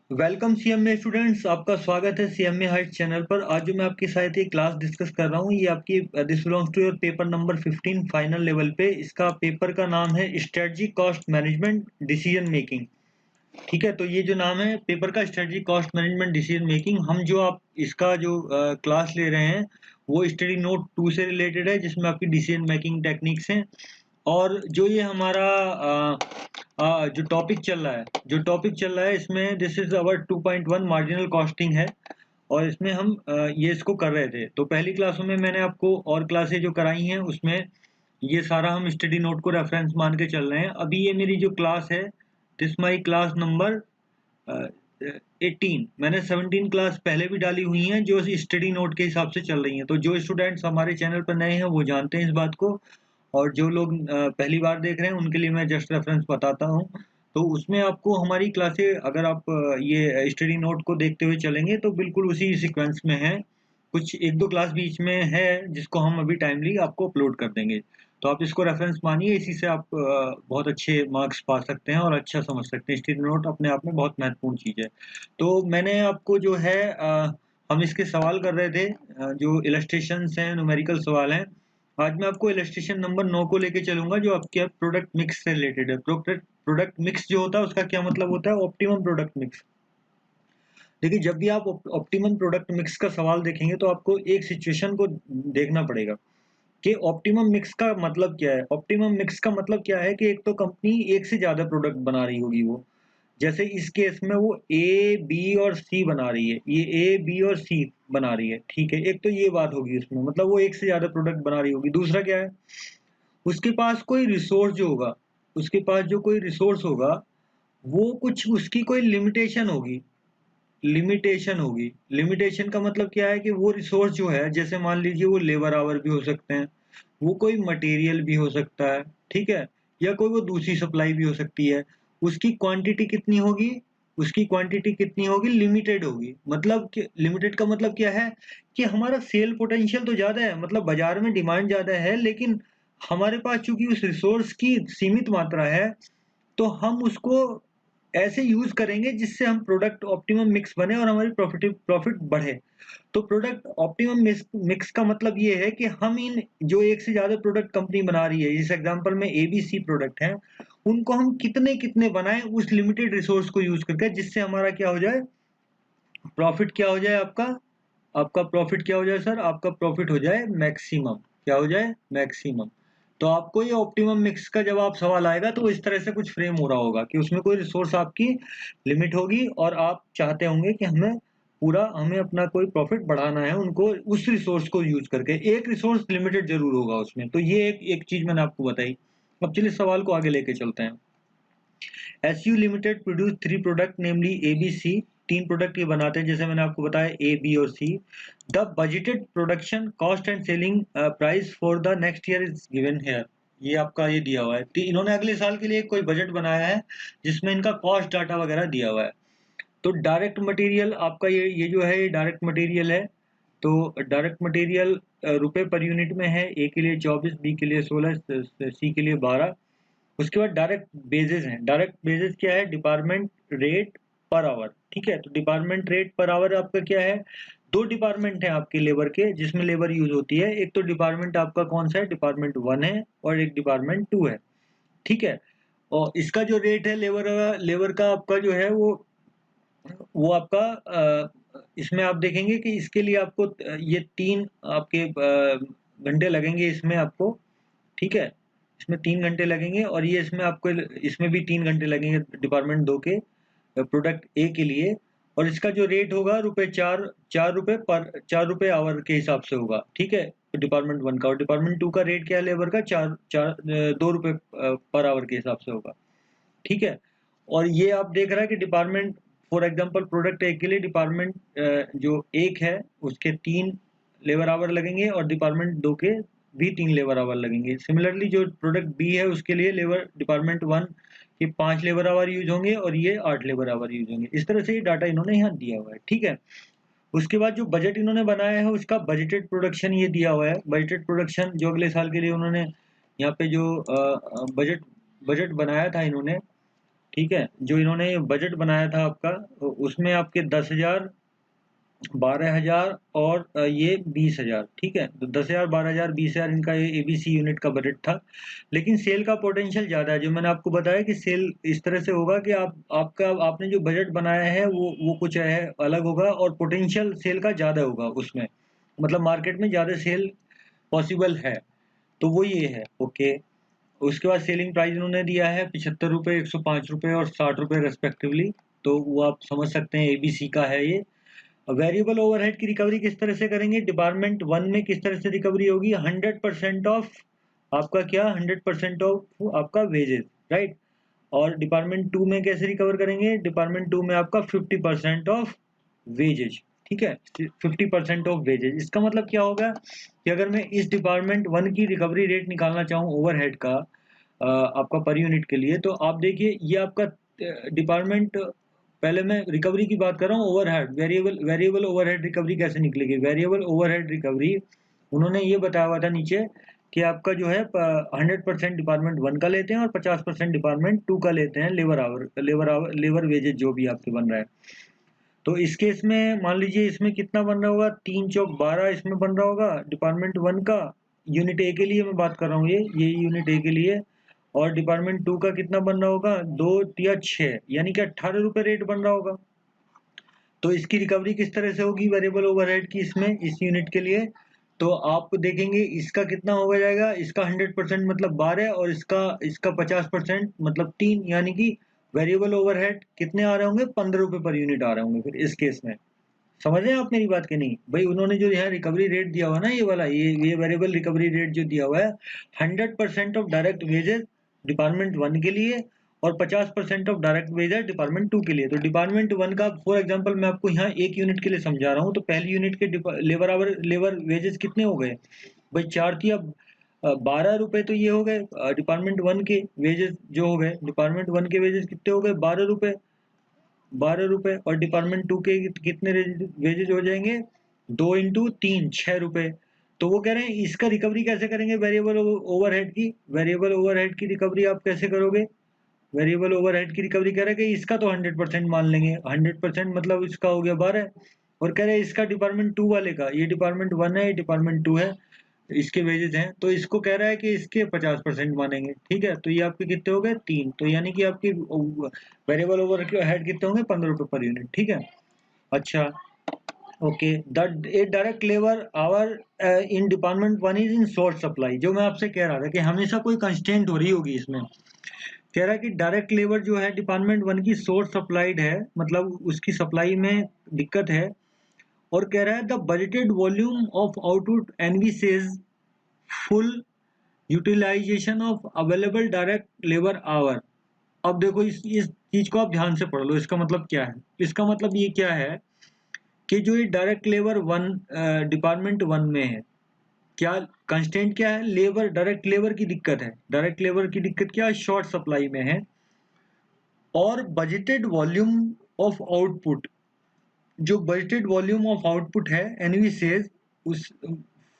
Welcome CMA students, आपका स्वागत है सीएमए हाइट चैनल पर। आज जो मैं आपके साथ ये क्लास डिस्कस कर रहा हूँ, ये आपकी this belongs to your paper number 15 final level पे। इसका पेपर का नाम है strategy cost management decision making. ठीक है, तो ये जो नाम है पेपर का, strategy cost management decision making, हम जो आप इसका जो क्लास ले रहे हैं वो स्टडी नोट 2 से रिलेटेड है, जिसमें आपकी डिसीजन मेकिंग टेक्निक्स हैं। और जो ये हमारा जो टॉपिक चल रहा है इसमें this is our 2.1 marginal costing है। और इसमें हम ये इसको कर रहे थे। तो पहली क्लासों में मैंने आपको और क्लासेज जो कराई हैं उसमें ये सारा हम स्टडी नोट को रेफरेंस मान के चल रहे हैं। अभी ये मेरी जो क्लास है, दिस माई क्लास नंबर 18। मैंने 17 क्लास पहले भी डाली हुई हैं जो स्टडी नोट के हिसाब से चल रही हैं। तो जो स्टूडेंट्स हमारे चैनल पर नए हैं वो जानते हैं इस बात को, और जो लोग पहली बार देख रहे हैं उनके लिए मैं जस्ट रेफरेंस बताता हूँ। तो उसमें आपको हमारी क्लासें, अगर आप ये स्टडी नोट को देखते हुए चलेंगे तो बिल्कुल उसी सीक्वेंस में है। कुछ एक दो क्लास बीच में है जिसको हम अभी टाइमली आपको अपलोड कर देंगे। तो आप इसको रेफरेंस मानिए, इसी से आप बहुत अच्छे मार्क्स पा सकते हैं और अच्छा समझ सकते हैं। स्टडी नोट अपने आप में बहुत महत्वपूर्ण चीज़ है। तो मैंने आपको जो है हम इसके सवाल कर रहे थे, जो इलस्ट्रेशंस हैं, न्यूमेरिकल सवाल हैं। आज मैं आपको इलस्ट्रेशन नंबर 9 को लेके चलूंगा, जो आपके प्रोडक्ट मिक्स से रिलेटेड है। प्रोडक्ट मिक्स जो होता है उसका क्या मतलब होता है? Optimum product mix. देखिए, जब भी आप ऑप्टिमम प्रोडक्ट मिक्स का सवाल देखेंगे तो आपको एक सिचुएशन को देखना पड़ेगा कि ऑप्टिमम मिक्स का मतलब क्या है। ऑप्टिमम मिक्स का मतलब क्या है कि एक तो कंपनी एक से ज्यादा प्रोडक्ट बना रही होगी वो, जैसे इस केस में वो ए बी और सी बना रही है, ये ए बी और सी बना रही है। ठीक है, एक तो ये बात होगी उसमें, मतलब वो एक से ज्यादा प्रोडक्ट बना रही होगी। दूसरा क्या है, उसके पास कोई रिसोर्स जो होगा, उसके पास जो कोई रिसोर्स होगा वो कुछ उसकी कोई लिमिटेशन होगी। लिमिटेशन का मतलब क्या है कि वो रिसोर्स जो है, जैसे मान लीजिए वो लेबर आवर भी हो सकते हैं, वो कोई मटेरियल भी हो सकता है, ठीक है, या कोई वो दूसरी सप्लाई भी हो सकती है। उसकी क्वांटिटी कितनी होगी? उसकी क्वांटिटी कितनी होगी? लिमिटेड होगी। मतलब कि लिमिटेड का मतलब क्या है कि हमारा सेल पोटेंशियल तो ज्यादा है, मतलब बाजार में डिमांड ज्यादा है, लेकिन हमारे पास चूंकि उस रिसोर्स की सीमित मात्रा है, तो हम उसको ऐसे यूज करेंगे जिससे हम प्रोडक्ट ऑप्टिमम मिक्स बने और हमारी प्रॉफिट बढ़े। तो प्रोडक्ट ऑप्टिमम मिक्स का मतलब ये है कि हम इन जो एक से ज्यादा प्रोडक्ट कंपनी बना रही है, इस एग्जांपल में एबीसी प्रोडक्ट है, उनको हम कितने कितने बनाएं उस लिमिटेड रिसोर्स को यूज करके, जिससे हमारा क्या हो जाए, प्रॉफिट क्या हो जाए आपका। आपका प्रॉफिट क्या हो जाए सर? आपका प्रॉफिट हो जाए मैक्सिमम। क्या हो जाए? मैक्सिमम। तो आपको ये ऑप्टिमम मिक्स का जब आप सवाल आएगा तो इस तरह से कुछ फ्रेम हो रहा होगा कि उसमें कोई रिसोर्स आपकी लिमिट होगी और आप चाहते होंगे कि हमें अपना कोई प्रॉफिट बढ़ाना है, उनको उस रिसोर्स को यूज करके। एक रिसोर्स लिमिटेड जरूर होगा उसमें। तो ये एक चीज मैंने आपको बताई। अब चलिए सवाल को आगे लेके चलते हैं। SU limited produce 3 product namely A B C. 3 product ये बनाते हैं, जैसे मैंने आपको बताया, ए बी और C. The budgeted production cost and selling price for the next year is given here. ये आपका ये दिया हुआ है। तो इन्होंने अगले साल के लिए कोई बजट बनाया है जिसमें इनका कॉस्ट डाटा वगैरह दिया हुआ है। तो डायरेक्ट मटेरियल आपका ये जो है, ये डायरेक्ट मटेरियल है। तो डायरेक्ट मटेरियल रुपए पर यूनिट में है। ए के लिए 24, बी के लिए 16, सी के लिए 12। उसके बाद डायरेक्ट बेसिस हैं। डायरेक्ट बेसिस क्या है? Department rate per hour. ठीक है, तो डिपार्टमेंट रेट पर आवर आपका क्या है? दो डिपार्टमेंट हैं आपके लेबर के जिसमें लेबर यूज होती है। एक तो डिपार्टमेंट आपका कौन सा है? डिपार्टमेंट 1 है, और एक डिपार्टमेंट 2 है। ठीक है, और इसका जो रेट है लेबर का आपका जो है वो आपका इसमें आप देखेंगे कि इसके लिए आपको ये 3 आपके घंटे लगेंगे इसमें आपको। ठीक है, इसमें 3 घंटे लगेंगे, और ये इसमें आपको इसमें भी 3 घंटे लगेंगे डिपार्टमेंट 2 के प्रोडक्ट ए के लिए। और इसका जो रेट होगा रुपए 4 रुपए आवर के हिसाब से होगा। ठीक है, तो डिपार्टमेंट 1 का। और डिपार्टमेंट 2 का रेट क्या है लेबर का? 2 रुपए पर आवर के हिसाब से होगा। ठीक है, और ये आप देख रहा है कि डिपार्टमेंट, फॉर एग्जांपल प्रोडक्ट ए के लिए डिपार्टमेंट जो एक है उसके 3 लेबर आवर लगेंगे, और डिपार्टमेंट 2 के भी 3 लेबर आवर लगेंगे। सिमिलरली जो प्रोडक्ट बी है उसके लिए लेबर डिपार्टमेंट 1 के 5 लेबर आवर यूज होंगे, और ये 8 लेबर आवर यूज होंगे। इस तरह से ये डाटा इन्होंने यहाँ दिया हुआ है। ठीक है, उसके बाद जो बजट इन्होंने बनाया है उसका बजटेड प्रोडक्शन ये दिया हुआ है। बजटेड प्रोडक्शन जो अगले साल के लिए उन्होंने यहाँ पे जो बजट बजट बनाया था इन्होंने, ठीक है, जो इन्होंने बजट बनाया था आपका, उसमें आपके 10,000, 12,000 और ये 20,000, ठीक है। तो 10,000, 12,000, 20,000 इनका ये एबीसी यूनिट का बजट था। लेकिन सेल का पोटेंशियल ज़्यादा है, जो मैंने आपको बताया कि सेल इस तरह से होगा कि आपने जो बजट बनाया है वो कुछ है अलग होगा, और पोटेंशियल सेल का ज़्यादा होगा उसमें, मतलब मार्केट में ज़्यादा सेल पॉसिबल है। तो वो ये है, ओके। उसके बाद सेलिंग प्राइस इन्होंने दिया है 75 रुपये, 105 रुपये और 60 रुपये रेस्पेक्टिवली। तो वो आप समझ सकते हैं एबीसी का है ये। वेरिएबल ओवरहेड की रिकवरी किस तरह से करेंगे, डिपार्टमेंट वन में किस तरह से रिकवरी होगी, 100% ऑफ आपका क्या, 100% ऑफ आपका वेजेस, राइट। और डिपार्टमेंट टू में कैसे रिकवर करेंगे, डिपार्टमेंट टू में आपका 50% ऑफ वेजेज, ठीक है, 50% ऑफ वेजेज। इसका मतलब क्या होगा कि अगर मैं इस डिपार्टमेंट वन की रिकवरी रेट निकालना चाहूँ ओवरहेड का, आपका पर यूनिट के लिए, तो आप देखिए ये आपका डिपार्टमेंट, पहले मैं रिकवरी की बात कर रहा हूँ ओवरहेड, वेरिएबल ओवरहेड रिकवरी कैसे निकलेगी। वेरिएबल ओवरहेड रिकवरी उन्होंने ये बताया हुआ था नीचे कि आपका जो है 100% डिपार्टमेंट वन का लेते हैं और 50% डिपार्टमेंट टू का लेते हैं, लेबर वेजेज जो भी आपके बन रहा है। तो इस केस में मान लीजिए इसमें कितना बन रहा होगा, 3 चौक 12 इसमें बन रहा होगा डिपार्टमेंट वन का, यूनिट ए के लिए मैं बात कर रहा हूँ, ये यूनिट ए के लिए। और डिपार्टमेंट टू का कितना बन रहा होगा, 2 या 6, यानी कि 18 रुपये रेट बन रहा होगा। तो इसकी रिकवरी किस तरह से होगी वेरिएबल ओवरहेड की, इसमें इस यूनिट के लिए, तो आप देखेंगे इसका कितना हो जाएगा, इसका 100% मतलब 12 और इसका 50% मतलब 3, यानी कि वेरिएबल ओवरहेड कितने आ रहे होंगे, 15 रुपये पर यूनिट आ रहे होंगे फिर इस केस में। समझ रहे हैं आप मेरी बात के नहीं भाई, उन्होंने जो यहाँ रिकवरी रेट दिया हुआ है ना, ये वाला ये वेरिएबल रिकवरी रेट जो दिया हुआ है, 100% of direct wages department one के लिए और 50% of direct wages department two के लिए। तो डिपार्टमेंट वन का फॉर एग्जांपल मैं आपको यहाँ एक यूनिट के लिए समझा रहा हूँ, तो पहली यूनिट के लेबर वेजेस कितने हो गए भाई, 4 थी, अब 12 रुपए तो ये हो गए डिपार्टमेंट वन के वेजेस जो हो गए, डिपार्टमेंट वन के वेजेस कितने हो गए, 12 रुपए, 12 रुपए। और डिपार्टमेंट टू के कितने वेजेज हो जाएंगे, 2 × 3 6 रुपए। तो वो कह रहे हैं इसका रिकवरी कैसे करेंगे वेरिएबल ओवरहेड की, वेरिएबल ओवरहेड की रिकवरी आप कैसे करोगे, वेरिएबल ओवरहेड की रिकवरी कह रहे हैं कि इसका तो 100% मान लेंगे, 100% मतलब इसका हो गया 12, और कह रहे हैं इसका डिपार्टमेंट टू वाले का, ये डिपार्टमेंट वन है ये डिपार्टमेंट टू है, इसके वेजेस हैं, तो इसको कह रहा है कि इसके 50% मानेंगे, ठीक है। तो ये आपके कितने हो गए, 3, तो यानी कि आपकी वेरिएबल ओवरहेड कितने होंगे, 15 रुपए पर यूनिट, ठीक है। अच्छा, okay. The direct labour our in department one is in short supply, जो मैं आपसे कह रहा था कि हमेशा कोई कंस्टेंट हो रही होगी इसमें। कह रहा है कि डायरेक्ट लेबर जो है डिपार्टमेंट वन की शॉर्ट सप्लाइड है, मतलब उसकी सप्लाई में दिक्कत है। और कह रहा है the budgeted volume of output NV says full utilisation of available direct labour hour. अब देखो इस चीज को आप ध्यान से पढ़ लो, इसका मतलब क्या है, इसका मतलब ये क्या है कि जो ये direct labour one department one में है, क्या कंस्टेंट क्या है, लेबर, डायरेक्ट लेबर की दिक्कत है, डायरेक्ट लेबर की दिक्कत क्या है, शॉर्ट सप्लाई में है। और बजटेड वॉल्यूम ऑफ आउटपुट, जो बजटेड वॉल्यूम ऑफ आउटपुट है एनवी सेज उस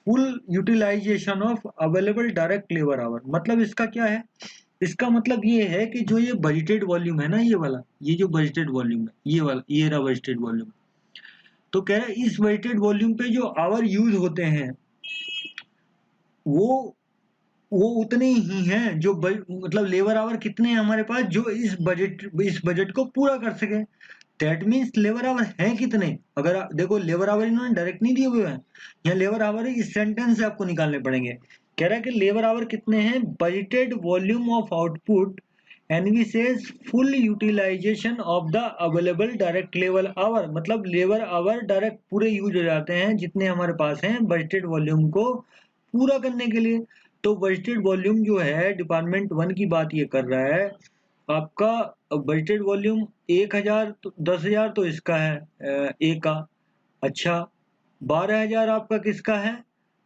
full utilisation of available direct labour hour, मतलब इसका क्या है, इसका मतलब ये है कि जो ये बजटेड वॉल्यूम है ना, ये वाला, ये जो बजटेड वॉल्यूम है, ये वाला, ये रहा बजटेड वॉल्यूम। तो कह रहा है इस बजटेड वॉल्यूम पे जो आवर यूज होते हैं वो वो उतने ही हैं जो मतलब लेबर आवर कितने हैं हमारे पास जो इस बजट को पूरा कर सके। दैट मीन्स लेबर आवर हैं कितने, अगर देखो लेबर आवर इन्होंने डायरेक्ट नहीं दिए हुए हैं, यहाँ लेबर आवर इस सेंटेंस से आपको निकालने पड़ेंगे। कह रहा है कि लेबर आवर कितने हैं, budgeted volume of output NV says full utilisation of the available direct labour hour, मतलब लेबर आवर डायरेक्ट पूरे यूज हो जाते हैं जितने हमारे पास हैं बजटेड वॉल्यूम को पूरा करने के लिए। तो बजटेड वॉल्यूम जो है डिपार्टमेंट वन की बात ये कर रहा है, आपका बजटेड वॉल्यूम 1,000 तो 10,000 तो इसका है ए का, अच्छा 12,000 आपका किसका है,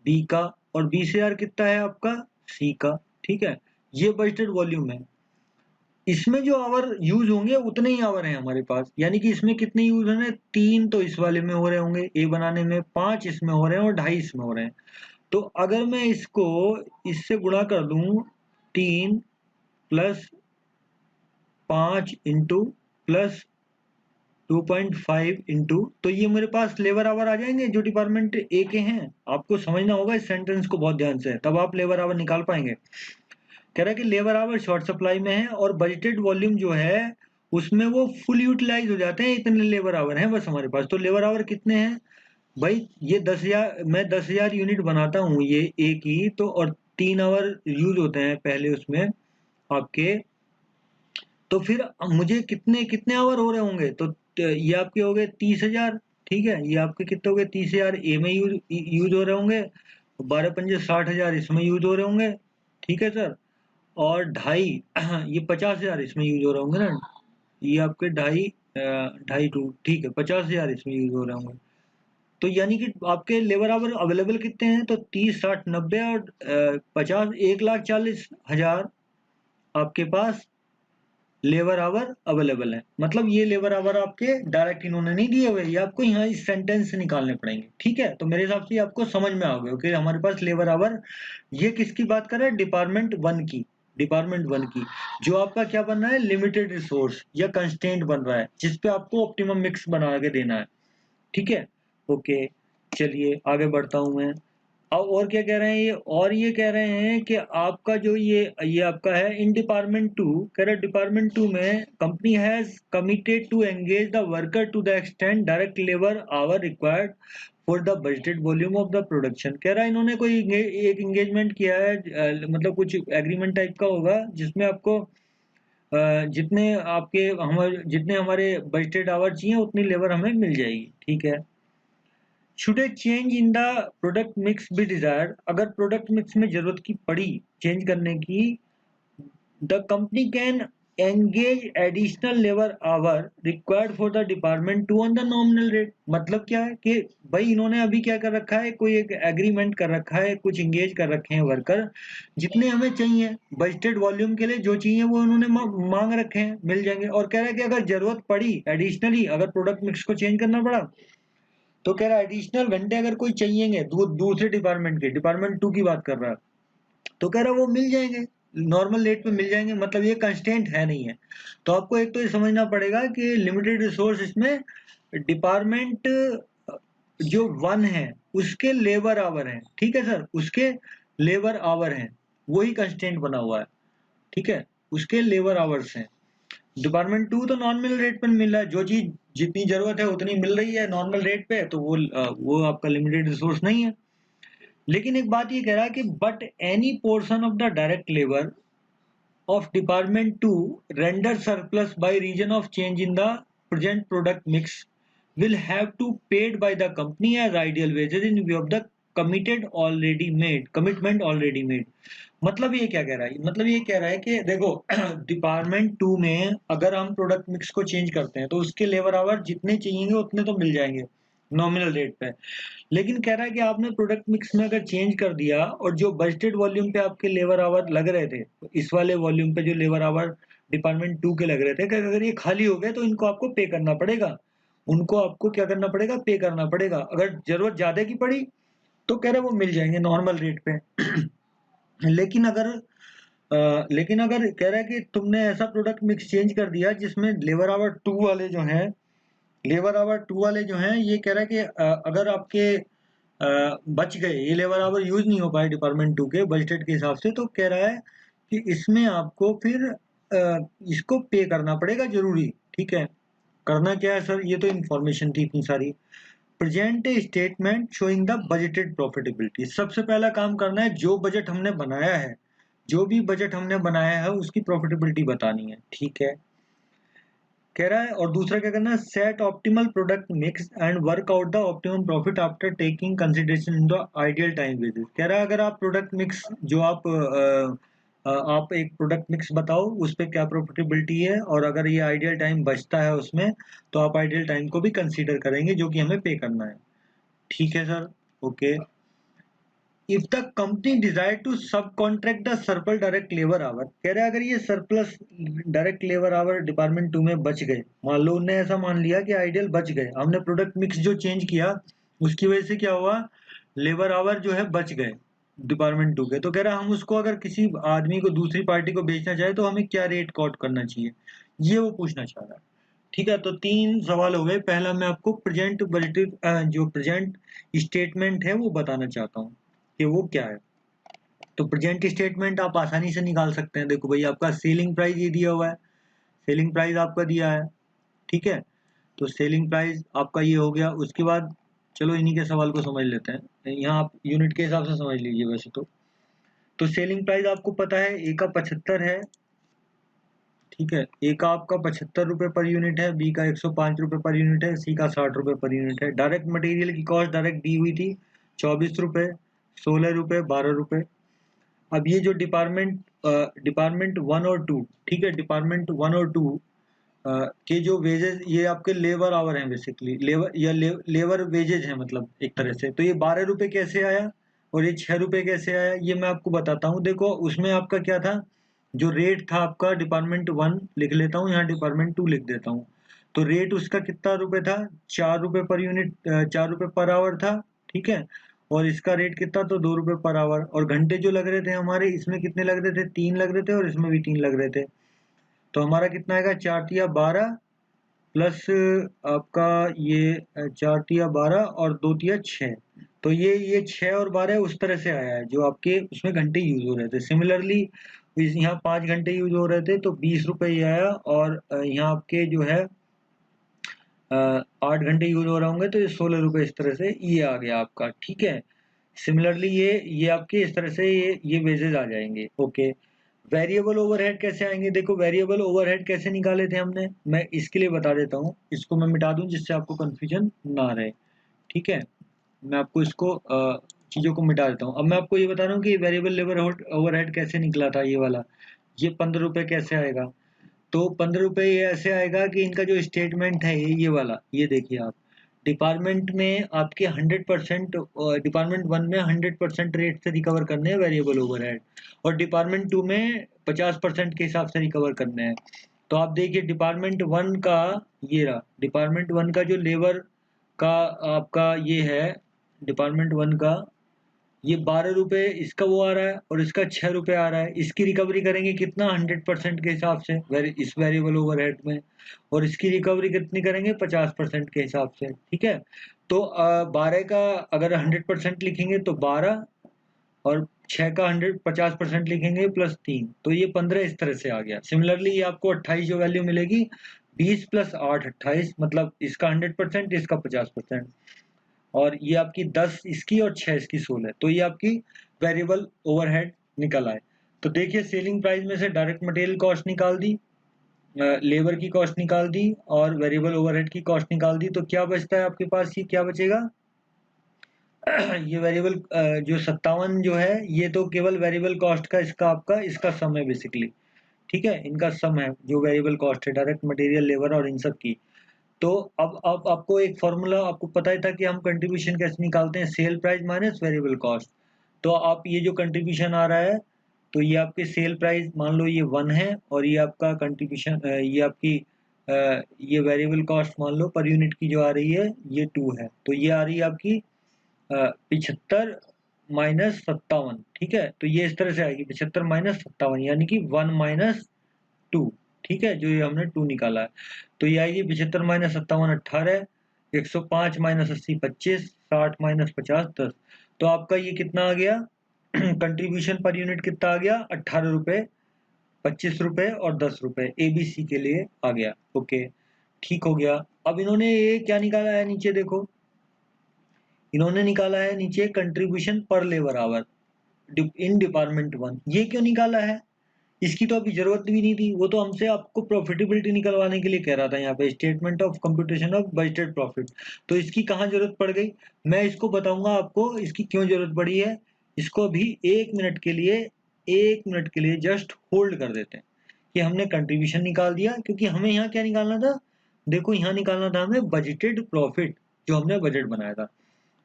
बी का, और 20,000 कितना है आपका, सी का, ठीक है। ये बजटेड वॉल्यूम है, इसमें जो आवर यूज होंगे उतने ही आवर हैं हमारे पास, यानी कि इसमें कितने यूज हो रहे हैं, 3 तो इस वाले में हो रहे होंगे ए बनाने में, 5 इसमें हो रहे हैं और 2.5 इसमें हो रहे हैं। तो अगर मैं इसको इससे गुणा कर दूं, 3 प्लस 5 इंटू प्लस 2.5 इंटू, तो ये मेरे पास लेबर आवर आ जाएंगे जो डिपार्टमेंट ए के हैं। आपको समझना होगा इस सेंटेंस को बहुत ध्यान से, तब आप लेबर आवर निकाल पाएंगे। कह रहा है कि लेबर आवर शॉर्ट सप्लाई में है और बजटेड वॉल्यूम जो है उसमें वो फुल यूटिलाइज हो जाते हैं, इतने लेबर आवर हैं बस हमारे पास। तो लेबर आवर कितने हैं भाई, ये 10,000, मैं 10,000 यूनिट बनाता हूँ ये एक ही तो, और 3 आवर यूज होते हैं पहले उसमें आपके, तो फिर मुझे कितने कितने आवर हो रहे होंगे, तो ये आपके हो गए 30,000। ठीक है, ये आपके कितने हो गए 30,000 ए में यूज हो रहे होंगे, 12 पंजे 60,000 इसमें यूज हो रहे होंगे। ठीक है सर, और ढाई ये 50,000 इसमें यूज हो रहे होंगे ना, ये आपके ढाई ढाई टू, ठीक है 50,000 इसमें यूज हो रहे होंगे। तो यानी कि आपके लेबर आवर अवेलेबल कितने हैं, तो 30 60 90 और 50, 1,40,000 आपके पास लेबर आवर अवेलेबल है। मतलब ये लेबर आवर आपके डायरेक्ट इन्होंने नहीं दिए हुए, ये आपको यहाँ इस सेंटेंस से निकालने पड़ेंगे। ठीक है, तो मेरे हिसाब से आपको समझ में आ गया कि हमारे पास लेबर आवर, ये किसकी बात कर रहा है, डिपार्टमेंट वन की, डिपार्टमेंट वन की, जो आपका क्या बन रहा है, लिमिटेड रिसोर्स या कंस्ट्रेंट बन रहा है, जिसपे आपको ऑप्टिमम मिक्स बना के देना है। ठीक है, ओके, चलिए आगे बढ़ता हूं मैं। अब और क्या कह रहे हैं ये, और ये कह रहे हैं कि आपका जो ये आपका है इन डिपार्टमेंट टू, कह रहे डिपार्टमेंट टू में company has committed to engage the worker to the extend direct labour hour required for the budgeted volume of the production. कह रहा है इन्होंने कोई एक एंगेजमेंट किया है, मतलब कुछ एग्रीमेंट टाइप का होगा जिसमें आपको जितने हमारे बजटेड आवर चाहिए उतनी लेबर हमें मिल जाएगी। ठीक है, should a change in the product mix be desired, अगर प्रोडक्ट मिक्स में जरूरत की पड़ी चेंज करने की, the company can engage additional labour hour required for the department two on the nominal rate. मतलब क्या है कि भाई इन्होंने अभी क्या कर रखा है, कोई एक एग्रीमेंट कर रखा है, कुछ इंगेज कर रखे हैं वर्कर, जितने हमें चाहिए बजटेड वॉल्यूम के लिए जो चाहिए वो उन्होंने मांग रखे हैं, मिल जाएंगे। और कह रहा है कि अगर जरूरत पड़ी एडिशनली, अगर प्रोडक्ट मिक्स को चेंज करना पड़ा, तो कह रहा है एडिशनल घंटे अगर कोई चाहिएंगे दूसरे डिपार्टमेंट के, डिपार्टमेंट टू की बात कर रहा है, तो कह रहा है वो मिल जाएंगे, नॉर्मल रेट पे मिल जाएंगे। मतलब ये कंस्टेंट है नहीं है। तो आपको एक तो ये समझना पड़ेगा कि लिमिटेड रिसोर्स इसमें डिपार्टमेंट जो वन है उसके लेबर आवर है। ठीक है सर, उसके लेबर आवर है, वही कंस्टेंट बना हुआ है। ठीक है, उसके लेबर आवर्स हैं। डिपार्टमेंट टू तो नॉर्मल रेट पर मिल रहा है, जो चीज जितनी जरूरत है उतनी मिल रही है नॉर्मल रेट पे, तो वो आपका लिमिटेड रिसोर्स नहीं है। लेकिन एक बात ये कह रहा है कि but any portion of the direct labour of department 2 render surplus by reason of change in the present product mix will have to paid by the company as ideal wages in view of the commitment already made। मतलब ये क्या कह रहा है, मतलब ये कह रहा है कि देखो डिपार्टमेंट टू में अगर हम प्रोडक्ट मिक्स को चेंज करते हैं तो उसके लेबर आवर जितने चाहिए उतने तो मिल जाएंगे नॉमिनल रेट पे। लेकिन कह रहा है कि आपने प्रोडक्ट मिक्स में अगर चेंज कर दिया और जो बजटेड वॉल्यूम पे आपके लेबर आवर लग रहे थे, तो इस वाले वॉल्यूम पे जो लेबर आवर डिपार्टमेंट टू के लग रहे थे, कि अगर ये खाली हो गए तो इनको आपको पे करना पड़ेगा, उनको आपको क्या करना पड़ेगा, पे करना पड़ेगा। अगर जरूरत ज्यादा की पड़ी तो कह रहे वो मिल जाएंगे नॉर्मल रेट पे। लेकिन अगर कह रहा है कि तुमने ऐसा प्रोडक्ट मिक्स चेंज कर दिया जिसमें लेबर आवर टू वाले जो हैं, लेबर आवर टू वाले जो हैं, ये कह रहा है कि अगर आपके बच गए, ये लेबर आवर यूज नहीं हो पाए डिपार्टमेंट टू के बजटेड के हिसाब से, तो कह रहा है कि इसमें आपको फिर इसको पे करना पड़ेगा जरूरी। ठीक है, करना क्या है सर, ये तो इंफॉर्मेशन थी इतनी सारी। Present statement showing the budgeted profitability, सबसे पहला काम करना है जो बजट हमने बनाया है, जो भी बजट हमने बनाया है उसकी प्रॉफिटेबिलिटी बतानी है। ठीक है, कह रहा है, और दूसरा क्या करना है, set optimal product mix and work out the optimum profit after taking consideration in the ideal time basis. कह रहा है अगर आप प्रोडक्ट मिक्स जो आप एक प्रोडक्ट मिक्स बताओ उस पर क्या प्रॉफिटेबिलिटी है, और अगर ये आइडियल टाइम बचता है उसमें, तो आप आइडियल टाइम को भी कंसीडर करेंगे जो कि हमें पे करना है। ठीक है sir, okay. If the company desire to subcontract the surplus direct labour hour, कह रहा है अगर ये surplus direct labour hour department two में बच गए, मान लो उनने ऐसा मान लिया कि आइडियल बच गए, हमने प्रोडक्ट मिक्स जो चेंज किया उसकी वजह से क्या हुआ, लेबर आवर जो है बच गए डिपार्टमेंट टू के, तो कह रहा है हम उसको अगर किसी आदमी को दूसरी पार्टी को बेचना चाहे तो हमें क्या रेट कॉट करना चाहिए। ये वो पूछना चाह रहा है। ठीक है, तो 3 सवाल हो गए। पहला मैं आपको प्रेजेंट बजटेड जो प्रेजेंट स्टेटमेंट है वो बताना चाहता हूँ कि वो क्या है। तो प्रेजेंट स्टेटमेंट आप आसानी से निकाल सकते हैं। देखो भाई, आपका सेलिंग प्राइस ये दिया हुआ है, सेलिंग प्राइस आपका दिया है, ठीक है। तो सेलिंग प्राइस आपका ये हो गया। उसके बाद चलो इन्हीं के सवाल को समझ लेते हैं। यहाँ आप यूनिट के हिसाब से समझ लीजिए वैसे तो सेलिंग प्राइस आपको पता है ए का 75 है, ठीक है। ए का आपका 75 रुपए पर यूनिट है, बी का 105 रुपए पर यूनिट है, सी का 60 रुपए पर यूनिट है। डायरेक्ट मटेरियल की कॉस्ट डायरेक्ट दी हुई थी 24 रुपए, 16 रुपए, 12 रुपए। अब ये जो डिपार्टमेंट 1 और 2, ठीक है, डिपार्टमेंट 1 और 2 के जो वेजेस, ये आपके लेबर आवर हैं बेसिकली, लेबर वेजेज हैं मतलब एक तरह से। तो ये 12 रुपए कैसे आया और ये 6 रुपए कैसे आया, ये मैं आपको बताता हूँ। देखो उसमें आपका क्या था, जो रेट था आपका डिपार्टमेंट 1 लिख लेता हूँ, यहाँ डिपार्टमेंट 2 लिख देता हूँ। तो रेट उसका कितना रुपए था, 4 रुपए पर यूनिट, 4 रुपए पर आवर था, ठीक है। और इसका रेट कितना, तो 2 रुपए पर आवर। और घंटे जो लग रहे थे हमारे, इसमें कितने लग रहे थे, 3 लग रहे थे, और इसमें भी 3 लग रहे थे। तो हमारा कितना आएगा, 4 तिया 12 प्लस आपका ये 4 तिया 12 और 2 तिया 6। तो ये 6 और 12 उस तरह से आया है जो आपके उसमें घंटे यूज हो रहे थे। सिमिलरली यहाँ 5 घंटे यूज हो रहे थे तो 20 रुपए ये आया। और यहाँ आपके जो है 8 घंटे यूज हो रहे होंगे तो ये 16 रुपए, इस तरह से ये आ गया आपका, ठीक है। सिमिलरली ये आपके इस तरह से ये वेजेस आ जाएंगे। ओके, वेरिएबल ओवरहेड कैसे आएंगे, देखो वेरिएबल ओवरहेड कैसे निकाले थे हमने, मैं इसके लिए बता देता हूँ। इसको मैं मिटा दूं जिससे आपको कंफ्यूजन ना रहे, ठीक है। मैं आपको इसको चीजों को मिटा देता हूँ। अब मैं आपको ये बता रहा हूँ कि वेरिएबल लेबर ओवरहेड कैसे निकला था ये वाला। ये 15 रुपए कैसे आएगा, तो 15 रुपए ये ऐसे आएगा कि इनका जो स्टेटमेंट है ये वाला, ये देखिए आप, डिपार्टमेंट में आपके 100%, डिपार्टमेंट 1 में 100% रेट से रिकवर करने हैं वेरिएबल ओवरहेड, और डिपार्टमेंट 2 में 50% के हिसाब से रिकवर करने हैं। तो आप देखिए डिपार्टमेंट 1 का, ये रहा डिपार्टमेंट 1 का जो लेबर का आपका ये है, डिपार्टमेंट 1 का ये 12 रुपए इसका वो आ रहा है और इसका 6 रुपए आ रहा है। इसकी रिकवरी करेंगे कितना, 100% के हिसाब से इस वेरिएबल ओवरहेड में। और इसकी रिकवरी कितनी करेंगे, 50% के हिसाब से, ठीक है। तो 12 का अगर 100% लिखेंगे तो 12, और 6 का 50% लिखेंगे प्लस 3, तो ये 15 इस तरह से आ गया। सिमिलरली ये आपको 28 जो वैल्यू मिलेगी, 20 प्लस 8 28, मतलब इसका 100%, इसका 50%। और ये आपकी 10 इसकी और 6 इसकी 16, तो ये आपकी वेरिएबल ओवरहेड निकल आए। तो देखिए सेलिंग प्राइस में से डायरेक्ट मटेरियल कॉस्ट निकाल दी, लेबर की कॉस्ट निकाल दी और वेरिएबल ओवरहेड की कॉस्ट निकाल दी। तो क्या बचता है आपके पास, ये क्या बचेगा ये वेरिएबल जो 57 जो है, ये तो केवल वेरिएबल कॉस्ट का इसका आपका इसका सम है बेसिकली, ठीक है। इनका सम है जो वेरिएबल कॉस्ट है, डायरेक्ट मटेरियल, लेबर और इन सब की। तो अब आपको एक फॉर्मूला आपको पता ही था कि हम कंट्रीब्यूशन कैसे निकालते हैं, cell price minus variable cost. तो आप ये जो कंट्रीब्यूशन आ रहा है, तो ये आपके सेल प्राइस मान लो ये 1 है, और ये आपका कंट्रीब्यूशन ये आपकी ये वेरिएबल कॉस्ट मान लो पर यूनिट की जो आ रही है ये 2 है। तो ये आ रही है आपकी 75 माइनस 57, ठीक है। तो ये इस तरह से आएगी 75 माइनस 57, यानी कि 1 माइनस 2, ठीक है, जो ये हमने 2 निकाला है। तो ये आएगी 75 माइनस 57 18, 105 माइनस 80 25, 60 माइनस 50 10। तो आपका ये कितना आ गया कंट्रीब्यूशन पर यूनिट कितना आ गया, 18 रुपए, 25 रुपए और 10 रुपए एबीसी के लिए आ गया। ओके, ठीक हो गया। अब इन्होंने ये क्या निकाला है नीचे देखो, इन्होंने निकाला है नीचे कंट्रीब्यूशन पर लेबर आवर इन डिपार्टमेंट 1। ये क्यों निकाला है, इसकी तो अभी जरूरत भी नहीं थी, वो तो हमसे आपको प्रॉफिटेबिलिटी निकलवाने के लिए कह रहा था यहाँ पे, statement of computation of budgeted profit. तो इसकी कहाँ जरूरत पड़ गई, मैं इसको बताऊंगा आपको इसकी क्यों जरूरत पड़ी है। इसको अभी 1 मिनट के लिए, 1 मिनट के लिए जस्ट होल्ड कर देते हैं कि हमने कंट्रीब्यूशन निकाल दिया, क्योंकि हमें यहाँ क्या निकालना था, देखो यहाँ निकालना था हमें बजटेड प्रॉफिट, जो हमने बजट बनाया था।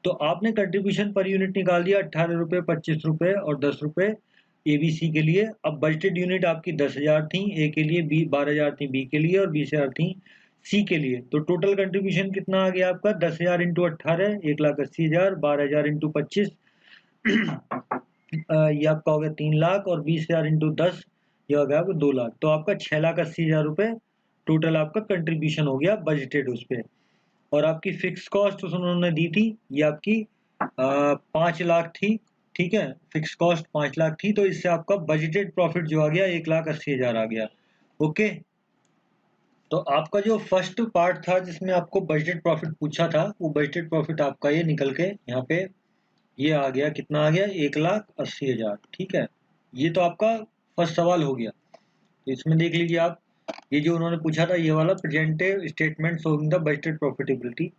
तो आपने कंट्रीब्यूशन पर यूनिट निकाल दिया 18 रुपए, 25 रुपए और 10 रुपए एबीसी के लिए। अब बजटेड यूनिट आपकी 10,000 थी ए के लिए, बी 12,000 थी बी के लिए, और 20,000 थी सी के लिए। तो टोटल कंट्रीब्यूशन कितना आ गया आपका, 10,000 इंटू 18 1,80,000, 12,000 इंटू 25 ये आपका हो गया 3 लाख, और 20,000 इंटू 10 ये हो गया आपको 2 लाख। तो आपका 6,80,000 रुपए टोटल आपका कंट्रीब्यूशन हो गया बजटेड उस पे। और आपकी फिक्स कॉस्ट उन्होंने दी थी, ये आपकी 5 लाख थी, ठीक है, फिक्स कॉस्ट 5 लाख थी, तो इससे आपका बजटेड प्रॉफिट जो आ गया 1,80,000 आ गया। ओके, तो आपका जो फर्स्ट पार्ट था जिसमें आपको बजटेड प्रॉफिट पूछा था, वो बजटेड प्रॉफिट आपका ये निकल के यहाँ पे ये आ गया, कितना आ गया, 1,80,000, ठीक है। ये तो आपका फर्स्ट सवाल हो गया। तो इसमें देख लीजिए आप, ये जो उन्होंने पूछा था ये वाला प्रेजेंटिव statement showing the budgeted profitability,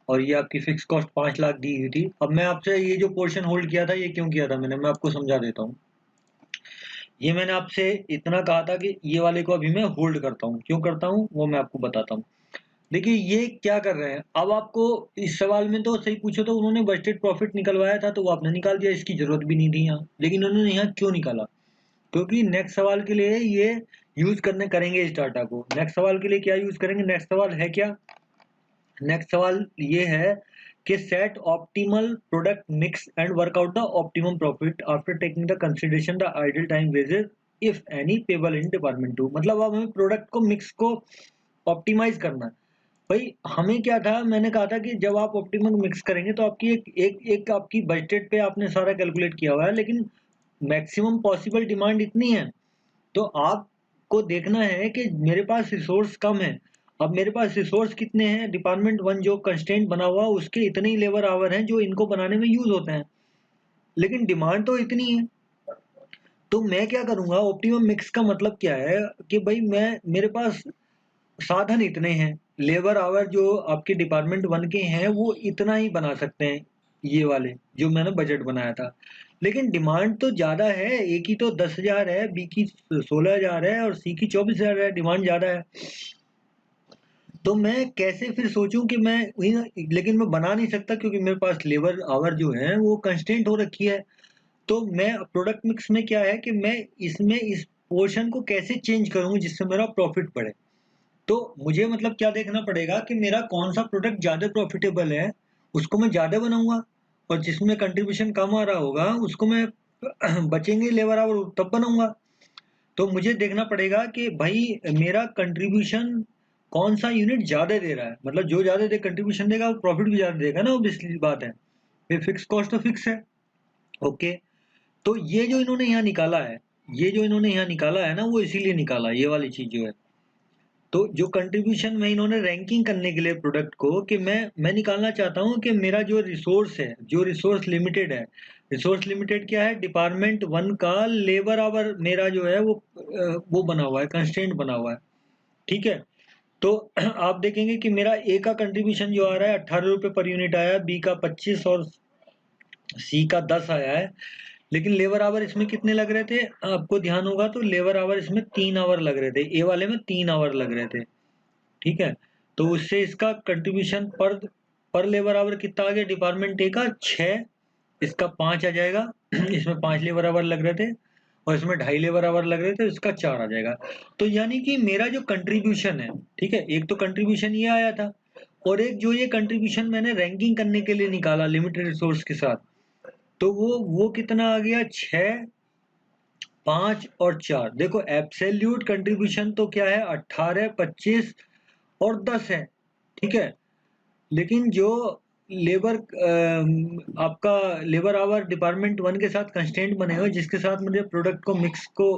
और ये आपकी फिक्स कॉस्ट 5 लाख दी हुई थी। अब मैं आपसे ये जो पोर्शन होल्ड किया था ये क्यों किया था मैं आपको समझा देता हूँ। ये मैंने आपसे इतना कहा था कि ये वाले को अभी मैं होल्ड करता हूँ, क्यों करता हूँ वो मैं आपको बताता हूँ। देखिए ये क्या कर रहे हैं, अब आपको इस सवाल में तो सही पूछो तो उन्होंने बजटेड प्रॉफिट निकलवाया था तो वो आपने निकाल दिया, इसकी जरूरत भी नहीं थी यहाँ, लेकिन उन्होंने यहाँ क्यों निकाला, क्योंकि नेक्स्ट सवाल के लिए ये यूज करेंगे इस डाटा को। नेक्स्ट सवाल के लिए क्या यूज करेंगे, नेक्स्ट सवाल है क्या, नेक्स्ट सवाल ये है कि set optimal product mix and work out the optimum profit after taking the consideration the idle time wages if any payable in department 2। मतलब अब हमें प्रोडक्ट को मिक्स को ऑप्टिमाइज करना है। भाई हमें क्या था, मैंने कहा था कि जब आप ऑप्टिमम मिक्स करेंगे तो आपकी एक आपकी बजटेड पे आपने सारा कैलकुलेट किया हुआ है, लेकिन मैक्सिमम पॉसिबल डिमांड इतनी है, तो आपको देखना है कि मेरे पास रिसोर्स कम है। अब मेरे पास रिसोर्स कितने हैं, डिपार्टमेंट 1 जो कंस्ट्रेंट बना हुआ उसके इतने ही लेबर आवर हैं जो इनको बनाने में यूज होते हैं, लेकिन डिमांड तो इतनी है। तो मैं क्या करूंगा, ऑप्टिमम मिक्स का मतलब क्या है कि भाई मेरे पास साधन इतने हैं, लेबर आवर जो आपके डिपार्टमेंट 1 के हैं वो इतना ही बना सकते हैं, ये वाले जो मैंने बजट बनाया था, लेकिन डिमांड तो ज्यादा है, ए की तो 10,000 है, बी की 16,000 है और सी की 24,000 है, डिमांड ज्यादा है। तो मैं कैसे फिर सोचूं कि लेकिन मैं बना नहीं सकता क्योंकि मेरे पास लेबर आवर जो है वो कंस्टेंट हो रखी है। तो मैं प्रोडक्ट मिक्स में क्या है कि मैं इसमें इस पोर्शन को कैसे चेंज करूं जिससे मेरा प्रॉफिट बढ़े। तो मुझे मतलब क्या देखना पड़ेगा कि मेरा कौन सा प्रोडक्ट ज्यादा प्रॉफिटेबल है, उसको मैं ज्यादा बनाऊंगा, और जिसमें कंट्रीब्यूशन कम आ रहा होगा उसको मैं बचेंगे लेबर आवर तब बनाऊंगा। तो मुझे देखना पड़ेगा कि भाई मेरा कंट्रीब्यूशन कौन सा यूनिट ज्यादा दे रहा है, मतलब जो ज्यादा दे कंट्रीब्यूशन देगा वो प्रॉफिट भी ज्यादा देगा ना, ऑब्वियसली बात है, फिर फिक्स कॉस्ट तो फिक्स है। ओके, तो ये जो इन्होंने यहाँ निकाला है, ये जो इन्होंने यहाँ निकाला है ना वो इसीलिए निकाला है, ये वाली चीज जो है। तो जो कंट्रीब्यूशन में इन्होंने रैंकिंग करने के लिए प्रोडक्ट को कि मैं निकालना चाहता हूँ कि मेरा जो रिसोर्स है, जो रिसोर्स लिमिटेड है, रिसोर्स लिमिटेड क्या है, डिपार्टमेंट 1 का लेबर आवर मेरा जो है वो बना हुआ है, कंस्ट्रेंट बना हुआ है, ठीक है। तो आप देखेंगे कि मेरा ए का कंट्रीब्यूशन जो आ रहा है 18 रुपए पर यूनिट आया, बी का 25 और सी का 10 आया है, लेकिन लेबर आवर इसमें कितने लग रहे थे, आपको ध्यान होगा तो लेबर आवर इसमें 3 आवर लग रहे थे, ए वाले में 3 आवर लग रहे थे, ठीक है। तो उससे इसका कंट्रीब्यूशन पर लेबर आवर कितना आ गया, डिपार्टमेंट ए का 6, इसका 5 आ जाएगा, इसमें 5 लेबर आवर लग रहे थे और इसमें 2.5 लेबर आवर लग रहे थे, इसका 4 आ जाएगा। तो यानी कि मेरा जो कंट्रीब्यूशन है, ठीक है, एक तो कंट्रीब्यूशन ये आया था, और एक जो ये कंट्रीब्यूशन मैंने रैंकिंग करने के लिए निकाला लिमिटेड रिसोर्स के साथ, तो वो कितना आ गया, 6, 5 और 4। देखो एब्सोल्यूट कंट्रीब्यूशन तो क्या है, 18, 25 और 10 है, ठीक है। लेकिन जो लेबर आपका लेबर आवर डिपार्टमेंट 1 के साथ कंस्टेंट बने हुए जिसके साथ मुझे प्रोडक्ट को मिक्स को